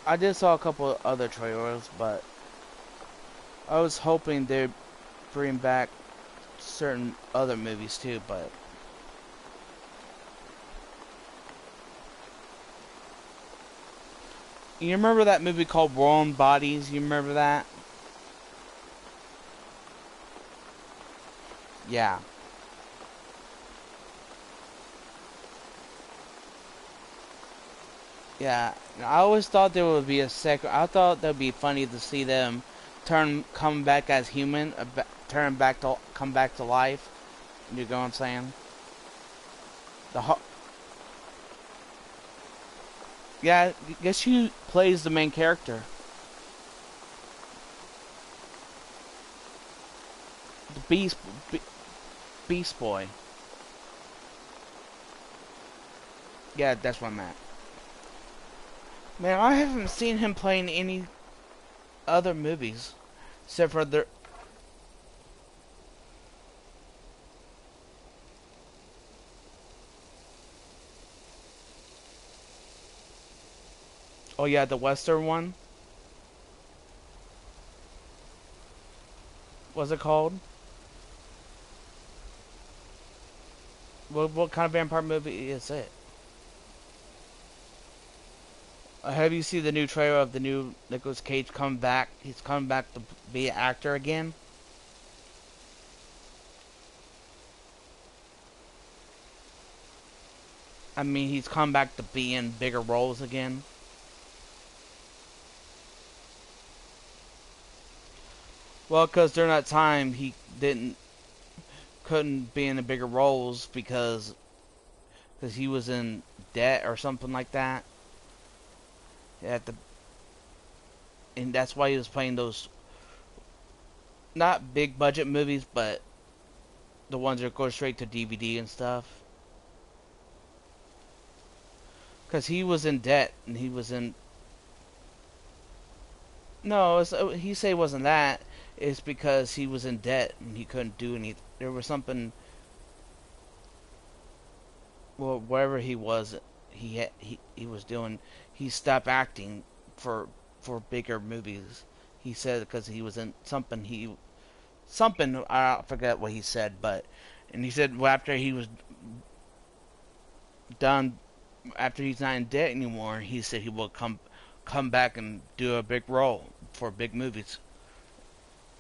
S3: I did saw a couple of other trailers, but I was hoping they'd bring back certain other movies too, but you remember that movie called Rolling Bodies? You remember that? Yeah. Yeah. I always thought there would be a second. I thought that'd be funny to see them come back as human, come back to life. You know what I'm saying? Yeah, guess who plays the main character? The Beast Boy. Yeah, that's what I'm at. Man, I haven't seen him play in any other movies except for the. Oh yeah, the Western one. What's it called? What kind of vampire movie is it? Have you seen the new trailer of the new Nicolas Cage come back? He's coming back to be an actor again. I mean, he's come back to be in bigger roles again. Well, because during that time he couldn't be in the bigger roles because he was in debt or something like that. And that's why he was playing those not big budget movies, but the ones that go straight to DVD and stuff. Because he was in debt and he was in. No, he say it wasn't that. It's because he was in debt and he couldn't do anything. There was something. Well, wherever he was, he was doing. He stopped acting for bigger movies. He said because he was in something. I forget what he said, and he said well, after he was done, after he's not in debt anymore, he said he will come back and do a big role for big movies.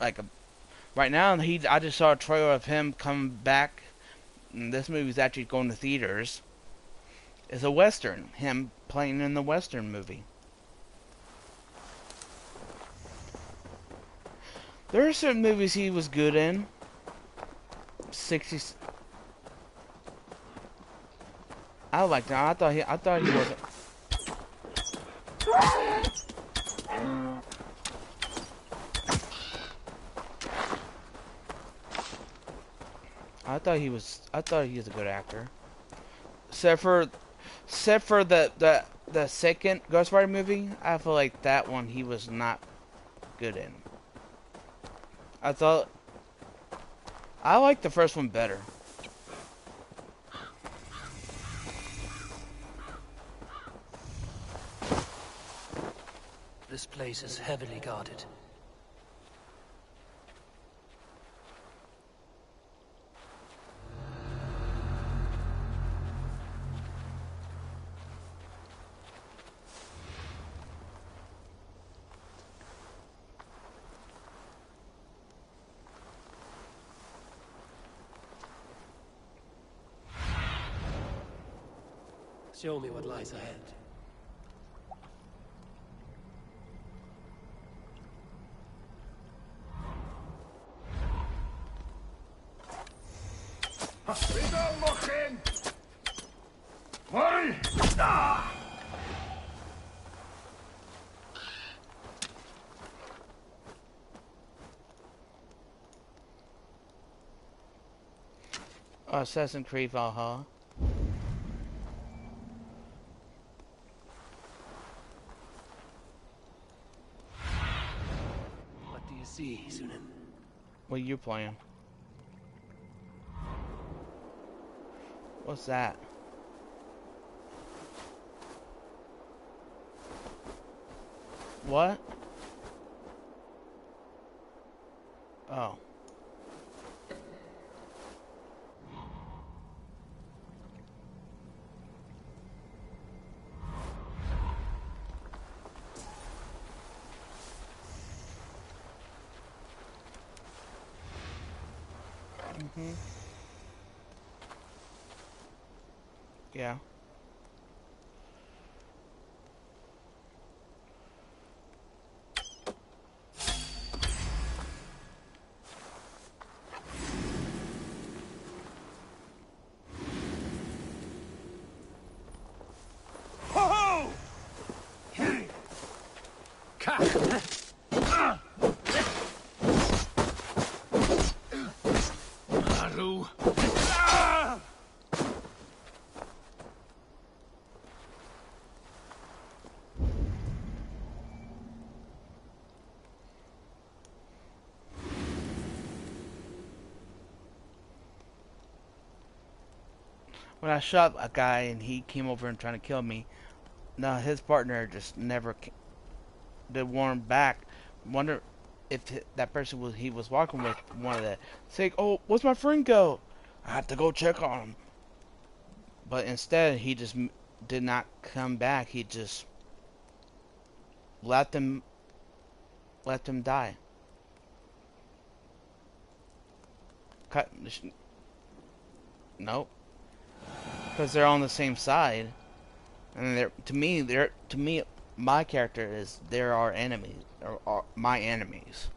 S3: Right now, I just saw a trailer of him coming back. And this movie's actually going to theaters. It's a Western. Him playing in the Western movie. There are certain movies he was good in. 60s. I liked him. I thought he wasn't. I thought he was a good actor. Except for the second Ghost Rider movie, I feel like that one he was not good in. I liked the first one better.
S5: This place is heavily guarded. Show me what lies ahead.
S3: Assassin's Creed Valhalla.
S5: What do you see, Sunan?
S3: What are you playing? What's that? What? Oh. Yeah.
S1: Ho-ho!
S6: Aru.
S3: When I shot a guy and he came over and trying to kill me, no, his partner just never did warn back. Wonder if that person he was walking with wanted to say, "Oh, where's my friend go? I have to go check on him." But instead, he just did not come back. He just let them die. Cut. Nope. Because they're on the same side, and to me, my character is there are enemies or are my enemies.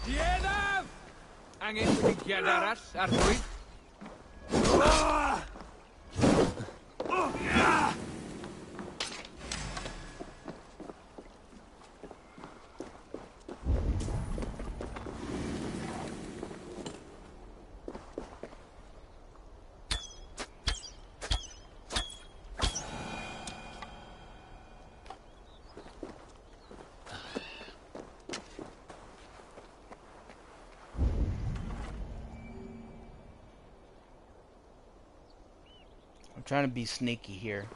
S1: Dienaf! Angen diwygiad arall ar bwyd?
S3: I'm trying to be sneaky here.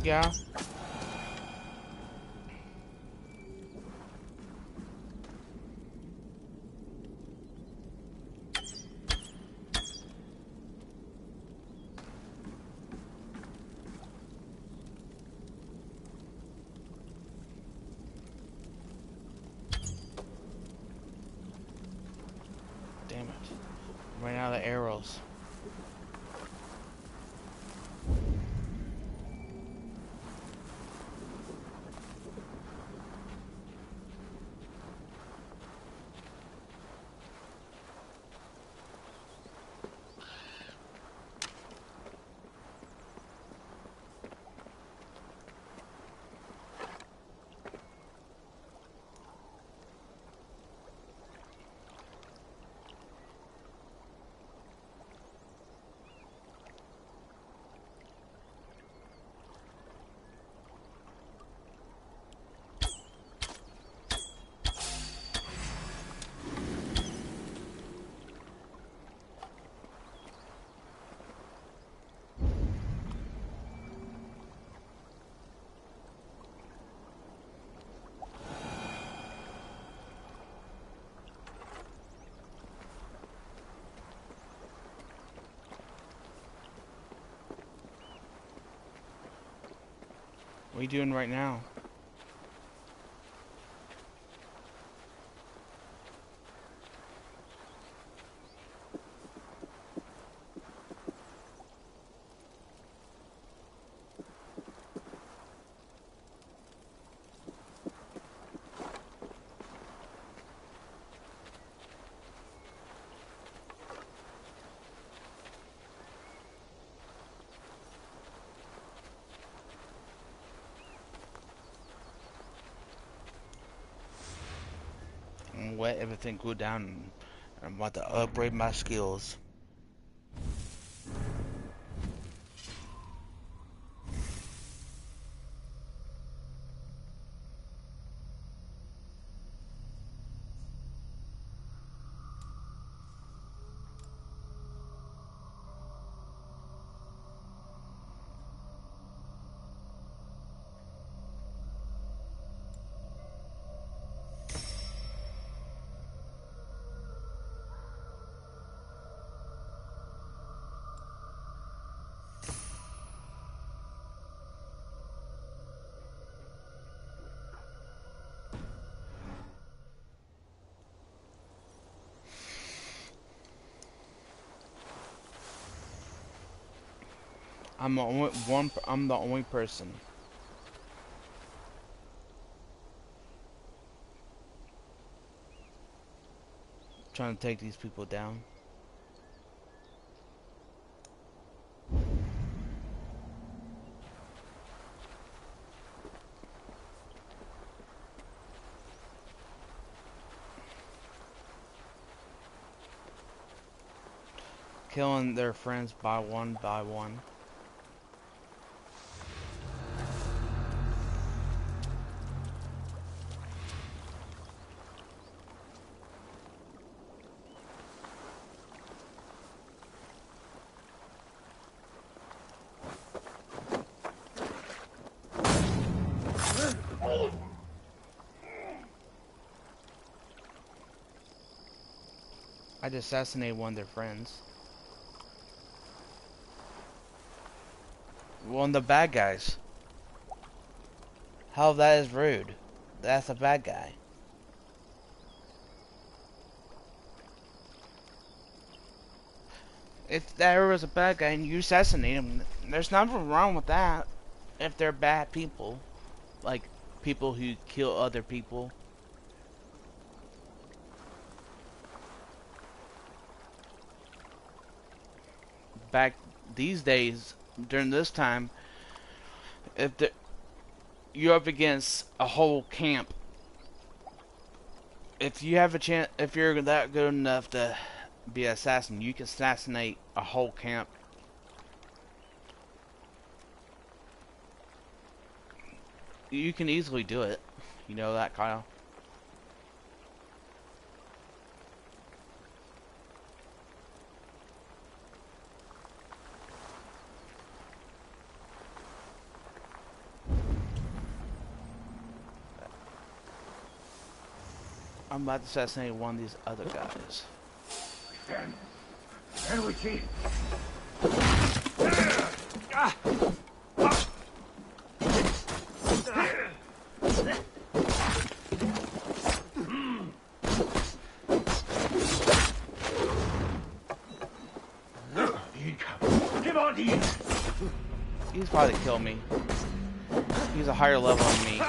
S3: Yeah. Damn it. Ran out of arrows. What are you doing right now? I'm gonna let everything cool down and I'm about to upgrade my skills. I'm the only person. Trying to take these people down. Killing their friends by one by one. I just assassinated one of their friends. One of the bad guys. How that is rude. That's a bad guy. If there was a bad guy and you assassinate him, there's nothing wrong with that. If they're bad people. Like, people who kill other people. Back these days, during this time, if you're up against a whole camp, if you have a chance, if you're that good enough to be an assassin, you can assassinate a whole camp. You can easily do it. You know that, Kyle? I'm about to assassinate one of these other guys.
S1: Can we see? Give on here.
S3: He's probably killed me. He's a higher level than me.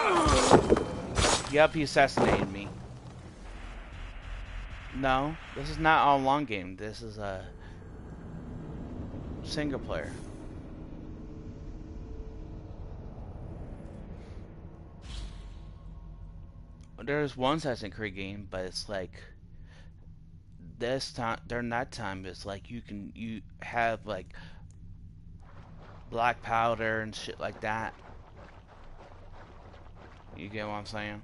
S3: Yep, he assassinated me. No, this is not a long game. This is a single player. There's one Assassin's Creed game, but it's like this time during that time it's like you have like black powder and shit like that. You get what I'm saying?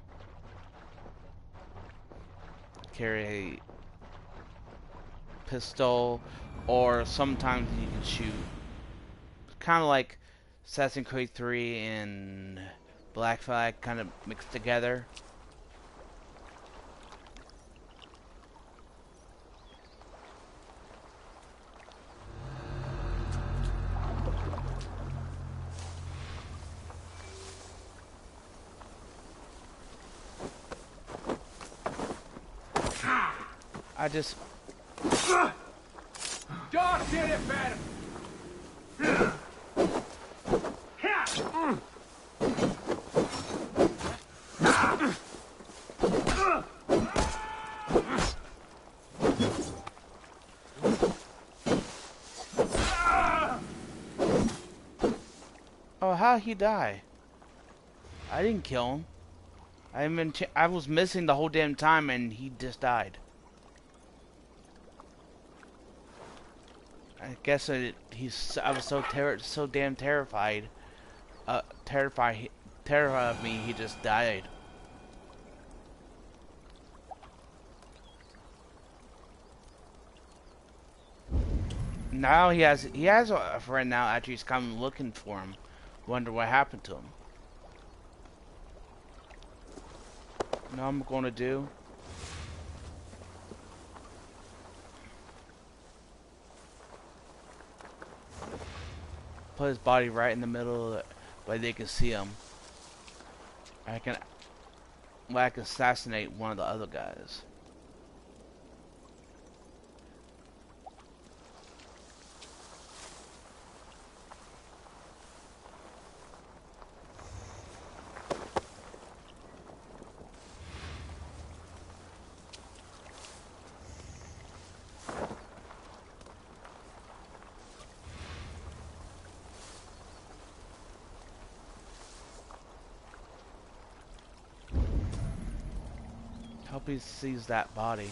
S3: Carry a pistol, or sometimes you can shoot. Kind of like Assassin's Creed 3 and Black Flag kind of mixed together. I just...
S1: Just get it better.
S3: Oh, how'd he die? I didn't kill him. I was missing the whole damn time and he just died. I guess I was so damn terrified. Terrified of me, he just died. Now he has a friend now. Actually, he's coming looking for him. Wonder what happened to him. You know what I'm gonna do? Put his body right in the middle of it, where they can see him. I can assassinate one of the other guys. Hope he sees that body.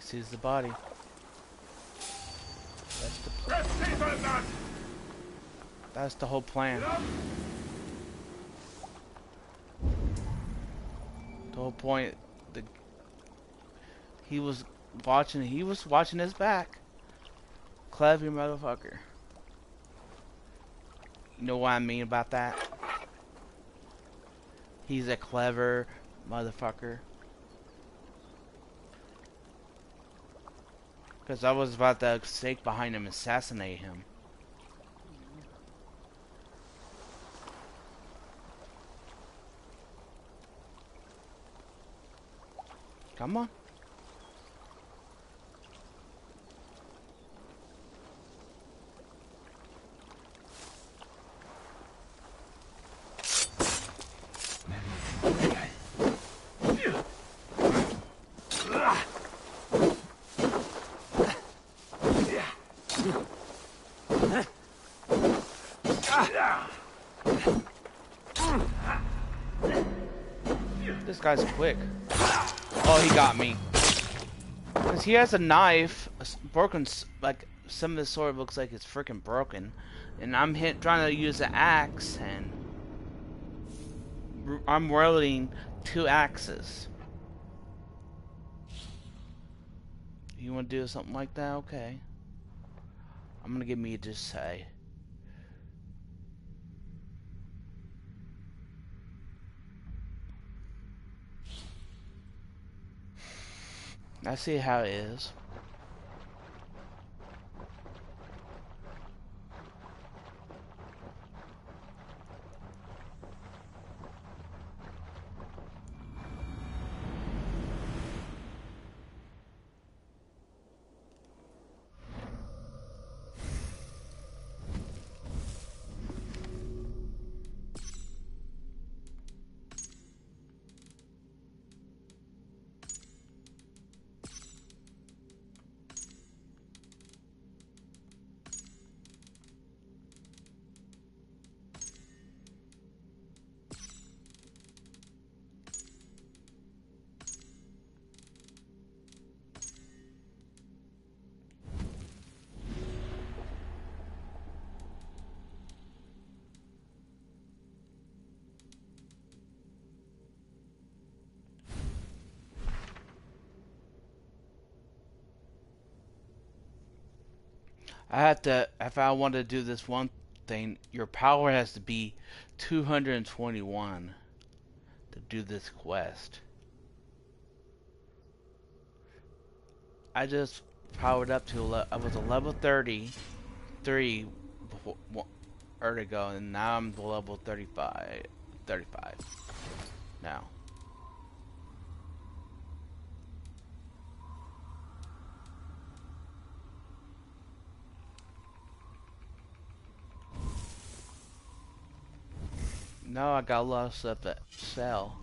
S3: Sees the body. That's the whole plan. The whole point. He was watching his back. Clever motherfucker. You know what I mean about that? He's a clever motherfucker. Because I was about to stake behind him and assassinate him. Come on. This guy's quick. Oh, he got me. Cause he has a knife, broken. Like some of his sword looks like it's freaking broken, and I'm trying to use an axe, and I'm wielding 2 axes. You want to do something like that? Okay. I'm gonna give me a just say. I see how it is. I have to, if I want to do this one thing, your power has to be 221 to do this quest. I just powered up to, I was a level 33 before, ago, and now I'm level 35 now. No, I got a lot of stuff to sell.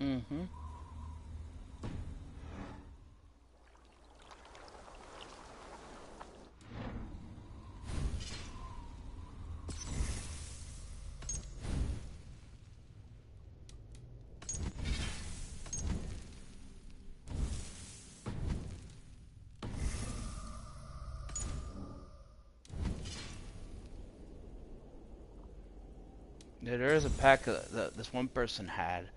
S3: Mm-hmm. Yeah, there is a pack that this one person had.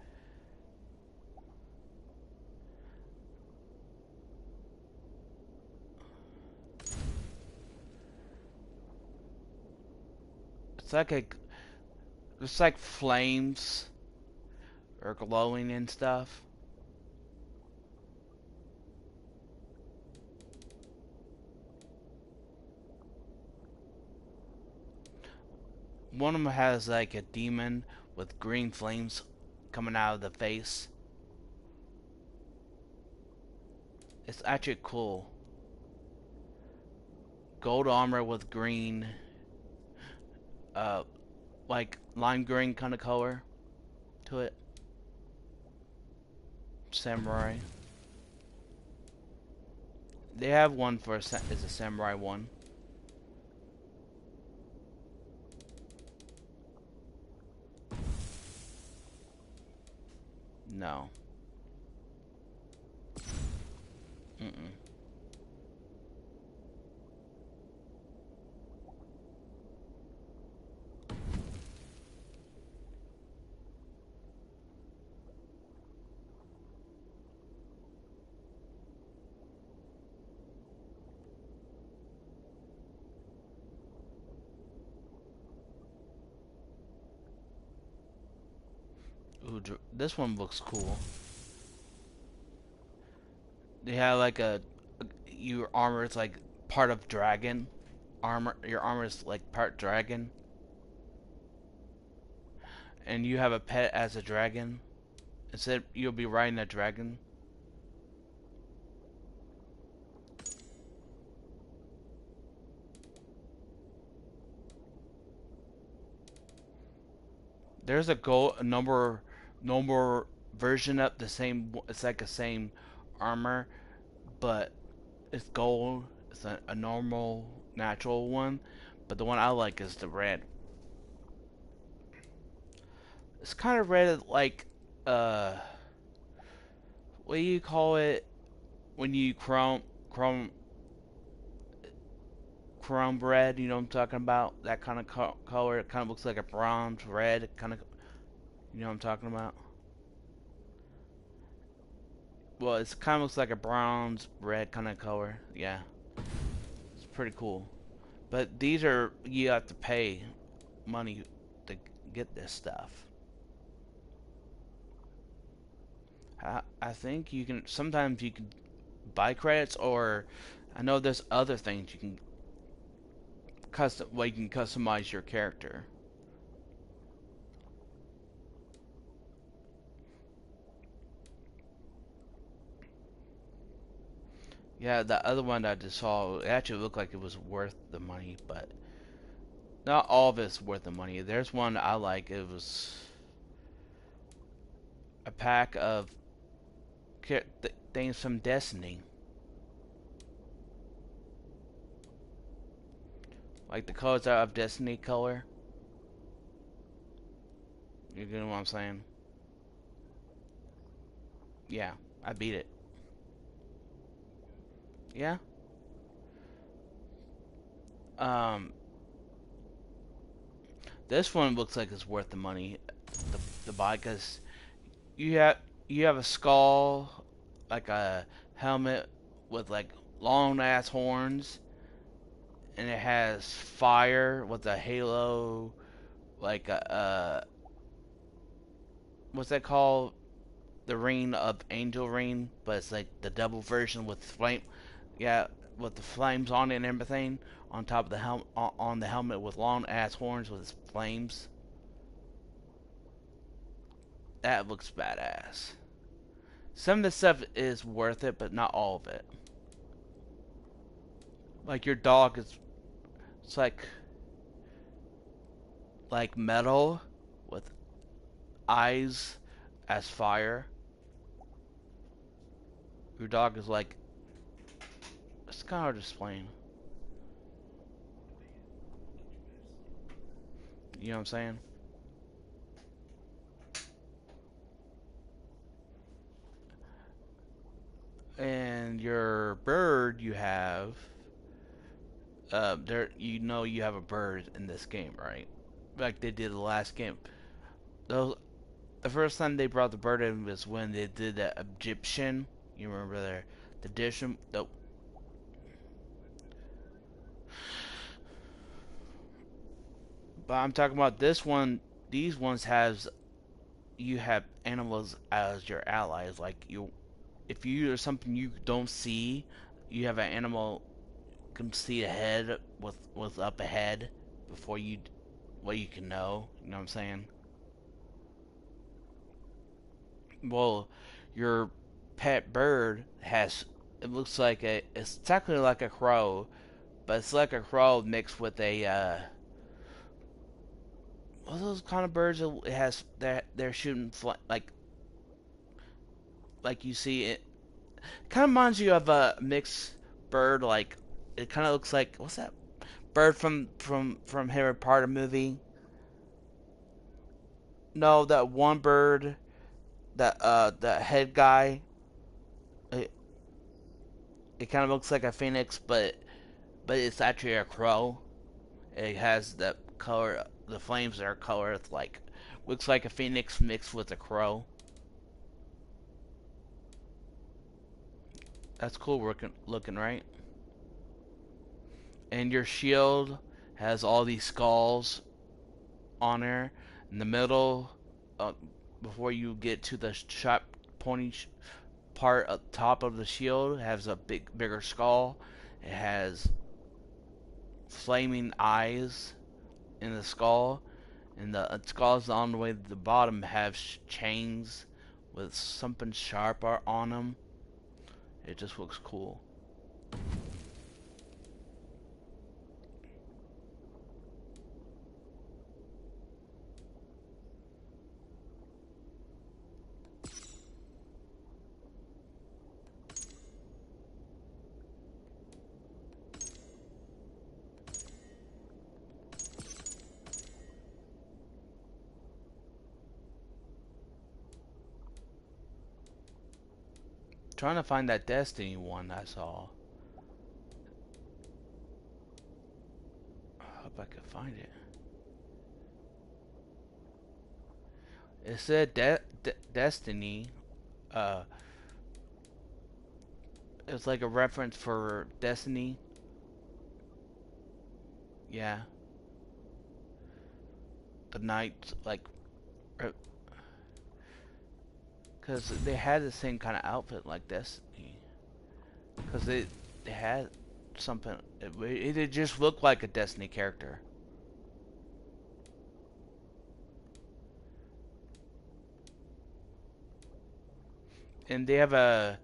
S3: It's like flames or glowing and stuff. One of them has like a demon with green flames coming out of the face. It's actually cool. Gold armor with green, like lime green kind of color to it. Samurai. They have one for is a samurai one. No. Mm-mm. This one looks cool. They have like your armor is like part of dragon armor. Your armor is like part dragon, and you have a pet as a dragon. Instead, you'll be riding a dragon. There's a number version of the same. It's like the same armor, but it's gold. It's a normal, natural one, but the one I like is the red. It's kind of red, like what do you call it when you chrome red? You know what I'm talking about? That kind of color. It kind of looks like a bronze red, kind of. You know what I'm talking about? Well, it kind of looks like a bronze red kind of color. Yeah, it's pretty cool. But these are, you have to pay money to get this stuff. I think you can, sometimes you can buy credits, or I know there's other things you can you can customize your character. Yeah, the other one that I just saw, it actually looked like it was worth the money, but not all of it's worth the money. There's one I like. It was a pack of things from Destiny. Like the colors out of Destiny color. You get what I'm saying? Yeah, I beat it. Yeah. This one looks like it's worth the money to buy, because you have a skull, like a helmet with like long ass horns, and it has fire with a halo, like a what's that called? The ring of Angel Ring, but it's like the double version with flame. Yeah, with the flames on it and everything on top of the on the helmet with long ass horns with its flames. That looks badass. Some of the stuff is worth it, but not all of it. Like your dog is, it's like metal with eyes as fire. Your dog is like, it's kind of hard to explain. You know what I'm saying? And your bird you have, there, you know, you have a bird in this game, right? Like they did the last game. Those, the first time they brought the bird in was when they did that Egyptian. You remember the edition? The, but I'm talking about this one. These ones you have animals as your allies. Like if you or something you don't see, you have an animal can see ahead with what's up ahead before you what you can know. You know what I'm saying? Well, your pet bird has, it looks like it's technically like a crow, but it's like a crow mixed with a what are those kind of birds that it has that they're shooting like you see it kind of reminds you of a mixed bird, like it kind of looks like, what's that bird from Harry Potter movie? No, that one bird, that head guy. It, it kind of looks like a phoenix, but it's actually a crow. It has the color, the flames are colored like, looks like a phoenix mixed with a crow. That's cool looking, right? And your shield has all these skulls on there. In the middle, before you get to the sharp pointy part at the top of the shield. It has a bigger skull. It has flaming eyes in the skull, and the skulls on the way to the bottom have chains with something sharp on them. It just looks cool. Trying to find that Destiny one I saw. I hope I can find it. It said Destiny. It's like a reference for Destiny. Yeah. The knights, like, because they had the same kind of outfit like Destiny. Because they had something. It just looked like a Destiny character. And they have a.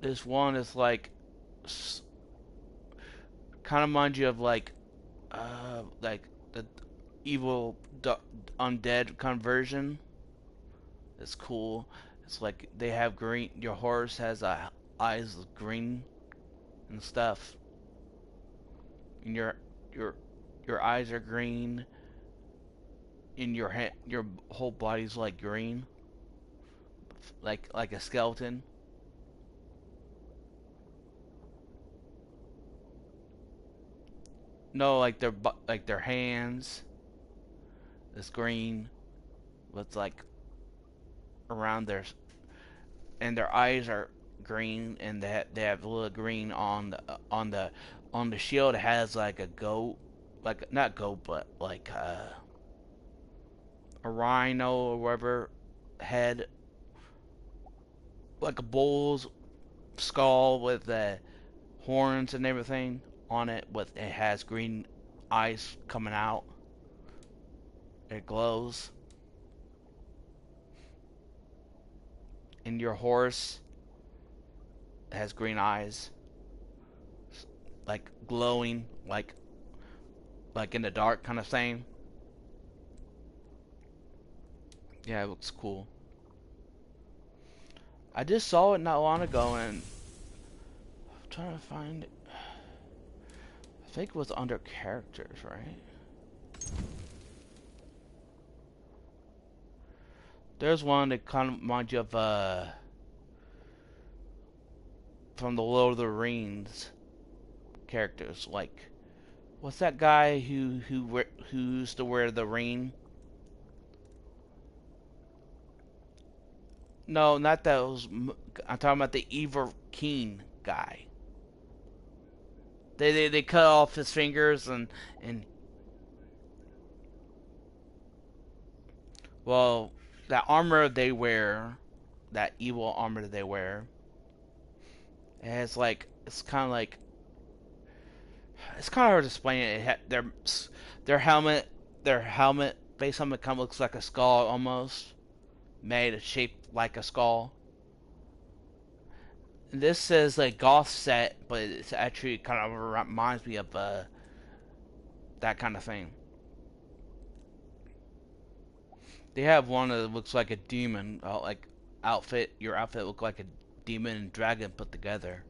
S3: This one is like. Kind of reminds you of like the evil undead conversion. It's cool. It's like they have green. Your horse has eyes green and stuff. And your eyes are green. And your whole body's like green, like a skeleton. No, like their hands is green with like around their, and their eyes are green, and they have a little green on the shield. It has like a goat, like not goat, but like a rhino or whatever head, like a bull's skull with the horns and everything on it. With it has green eyes coming out. It glows. And your horse has green eyes, like glowing, like in the dark kind of thing. Yeah, it looks cool. I just saw it not long ago, and I'm trying to find it. I think it was under characters, right? There's one that kind of reminds you of from the Lord of the Rings characters. Like, what's that guy who used to wear the ring? No, not those. I'm talking about the Evil King guy. They cut off his fingers and well, that armor they wear, that evil armor that they wear, it has like, it's kind of like, it's kind of hard to explain it. Their helmet base helmet kind of looks like a skull almost, made shaped like a skull. This says like goth set, but it's actually kind of reminds me of that kind of thing. They have one that looks like a demon, like outfit. Your outfit look like a demon and dragon put together.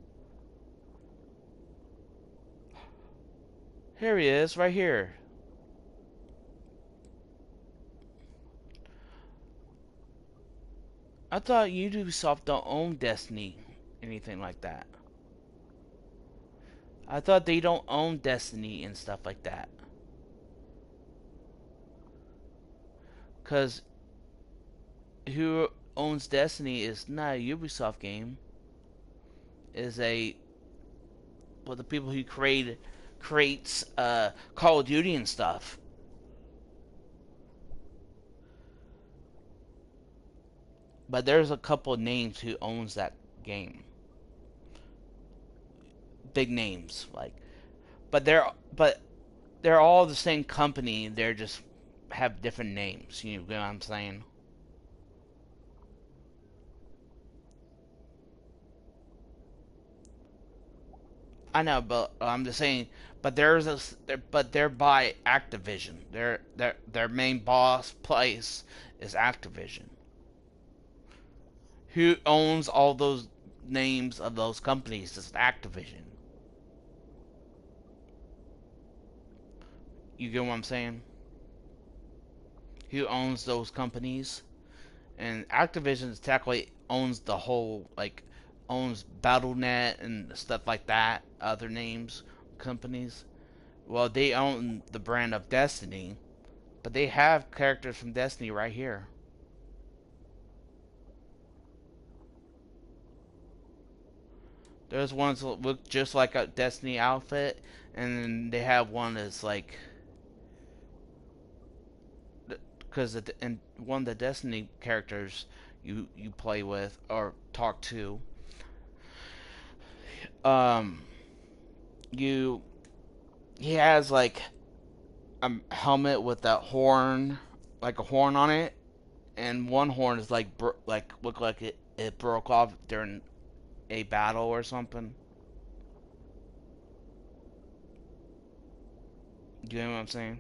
S3: Here he is, right here. I thought Ubisoft don't own Destiny, anything like that. I thought they don't own Destiny and stuff like that. Cause who owns Destiny is not a Ubisoft game. Is the people who creates Call of Duty and stuff. but there's a couple of names who owns that game. Big names, like, but they're all the same company. They're just have different names. You know what I'm saying? I know, but I'm just saying. But but they're by Activision. Their main boss place is Activision. Who owns all those names of those companies? Is Activision. You get what I'm saying? Who owns those companies? And Activision technically owns the whole, like, owns BattleNet and stuff like that. Other names, companies. Well, they own the brand of Destiny, but they have characters from Destiny right here. There's ones that look just like a Destiny outfit, and then they have one that's like, because in one of the Destiny characters you play with or talk to, um, you he has like a helmet with a horn, like a horn on it, and one horn is like look like it broke off during a battle or something. Do you know what I'm saying?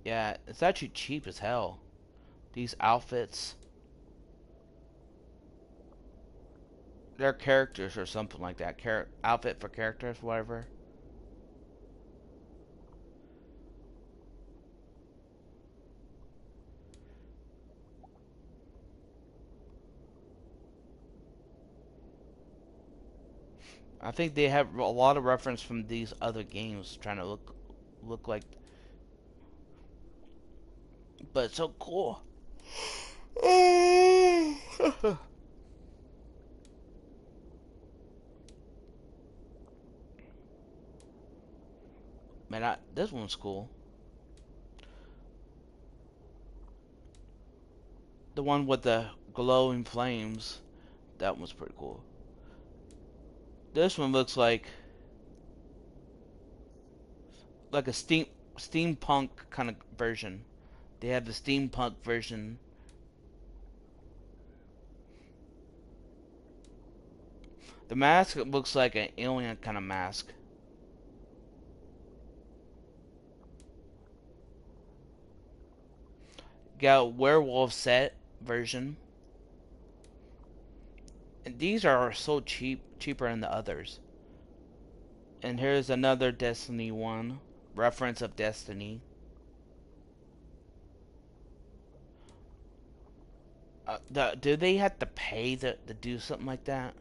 S3: Yeah, it's actually cheap as hell. These outfits, they're characters or something like that. Outfit for characters, whatever. I think they have a lot of reference from these other games, trying to look like, but it's so cool. Man, this one's cool. The one with the glowing flames, that one's pretty cool. This one looks like a steampunk kind of version. They have the steampunk version. The mask looks like an alien kind of mask. Got a werewolf set version. And these are so cheaper than the others. And here's another Destiny one. Reference of Destiny. Do they have to pay to do something like that?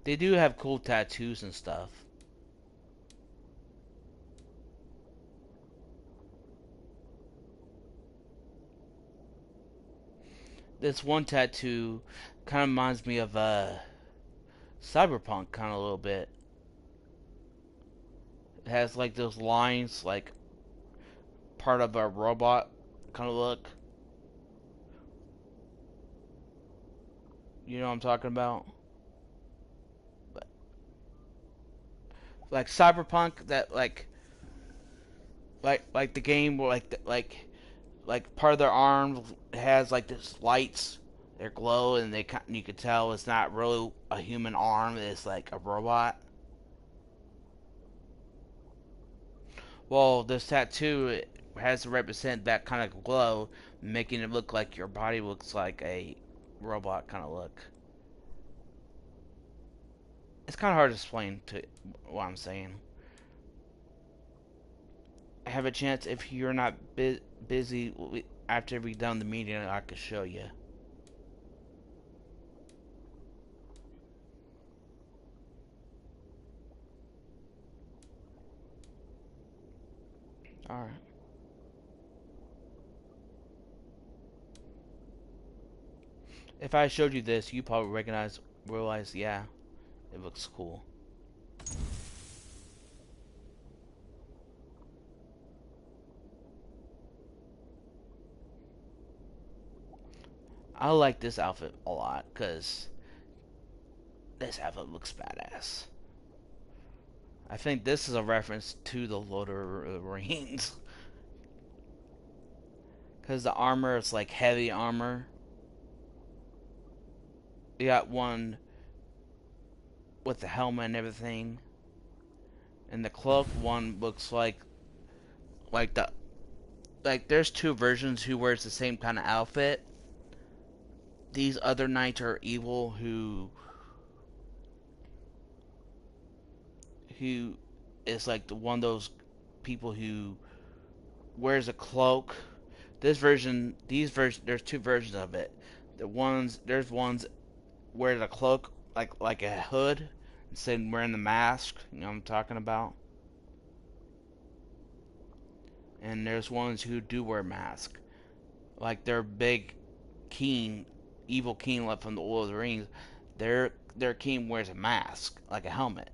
S3: They do have cool tattoos and stuff. This one tattoo kind of reminds me of Cyberpunk, kind of a little bit. It has like those lines, like part of a robot kind of look. You know what I'm talking about? But, like Cyberpunk, that like the game where like part of their arm has like this lights, they glow, and you could tell it's not really a human arm, it's like a robot. Well, this tattoo has to represent that kind of glow, making it look like your body looks like a robot kind of look. It's kind of hard to explain to what I'm saying. I have a chance, if you're not busy after we done the meeting, I could show you. Alright. If I showed you this, you probably realize, yeah, it looks cool. I like this outfit a lot, because this outfit looks badass. I think this is a reference to the Lord of the Rings. Because the armor is like heavy armor. You got one with the helmet and everything. And the cloak one looks like the there's two versions who wears the same kind of outfit. These other knights are evil who is like the one of those people who wears a cloak. There's two versions of it. There's ones wear the cloak like a hood instead of wearing the mask. You know what I'm talking about? And there's ones who do wear mask, like their big king, evil king left from the Lord of the Rings. Their king wears a mask, like a helmet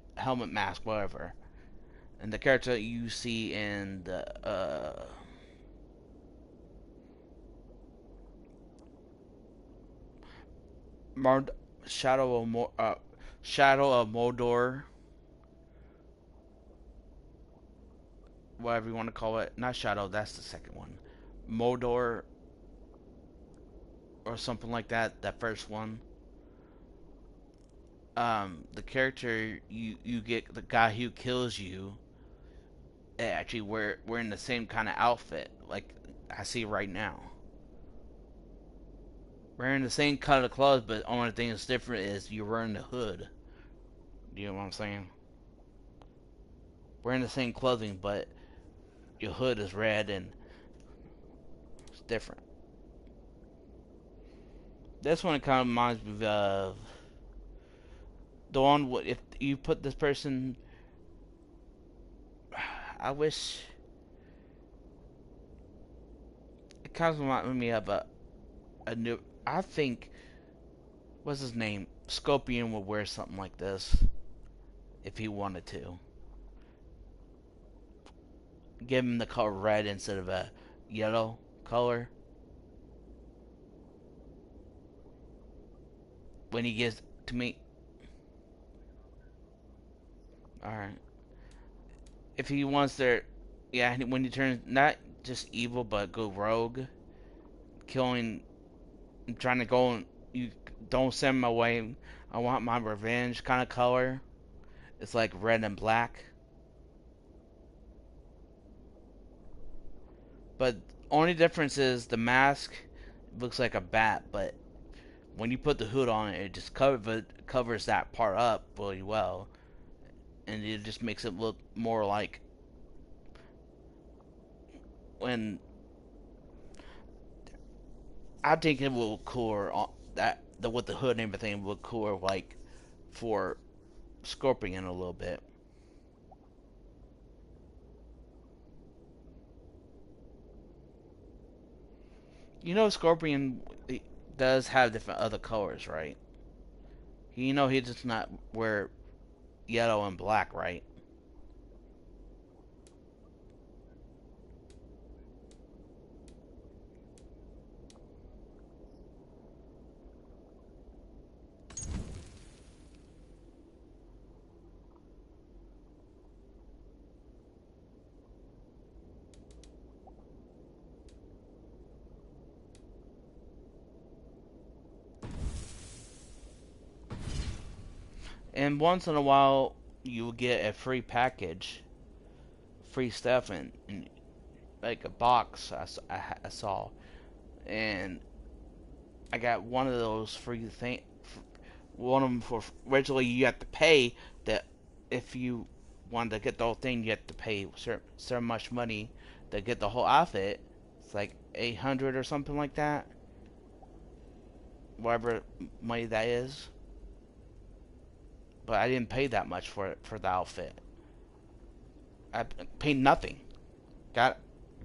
S3: mask, whatever. And the character that you see in the Shadow of Mordor, whatever you want to call it. Not Shadow, that's the second one. Mordor or something like that. That first one. The character you get, the guy who kills you, actually wearing the same kind of outfit like I see right now. Wearing the same cut of clothes, but the only thing that's different is you're wearing the hood. Do you know what I'm saying? Wearing the same clothing, but your hood is red and it's different. This one kind of reminds me of the one if you put this person. I wish it kind of reminds me of a new. I think what's his name? Scorpion would wear something like this if he wanted to. Give him the color red instead of a yellow color. When he gets to me. Alright. If he wants their. Yeah, when he turns not just evil but go rogue. Killing. Trying to go and. You don't send him away. I want my revenge kind of color. It's like red and black. But only difference is the mask looks like a bat, but when you put the hood on it, it just covers that part up really well, and it just makes it look more like when I think it will look cooler with the hood and everything will look cooler like for Scorpion a little bit. You know, Scorpion does have different other colors, right? You know, he does not wear yellow and black, right? And once in a while, you will get a free package, free stuff, and like a box I saw, and I got one of those free thing. One of them for originally you have to pay that if you wanted to get the whole thing, you have to pay so much money to get the whole outfit. It's like 800 or something like that, whatever money that is. But I didn't pay that much for the outfit. I paid nothing.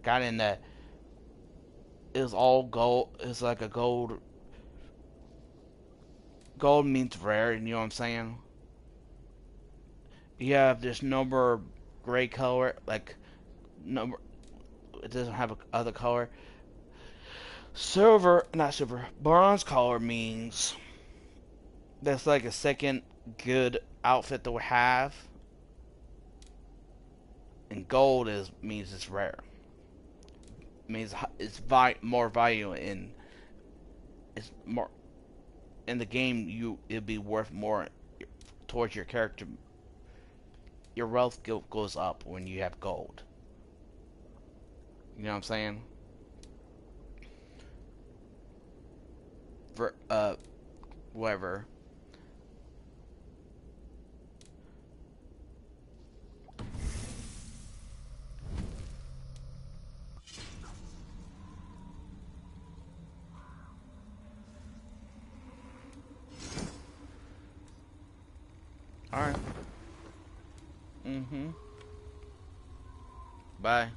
S3: got in that it was all gold. It's like a gold. Gold means rare, you know what I'm saying? You have this number gray color, like number. It doesn't have a other color. Silver, not silver. Bronze color means that's like a second good outfit that we have, and gold means it's rare. Means it's more value in. It's more in the game. It'd be worth more towards your character. Your wealth goes up when you have gold. You know what I'm saying? For whatever. All right. Bye.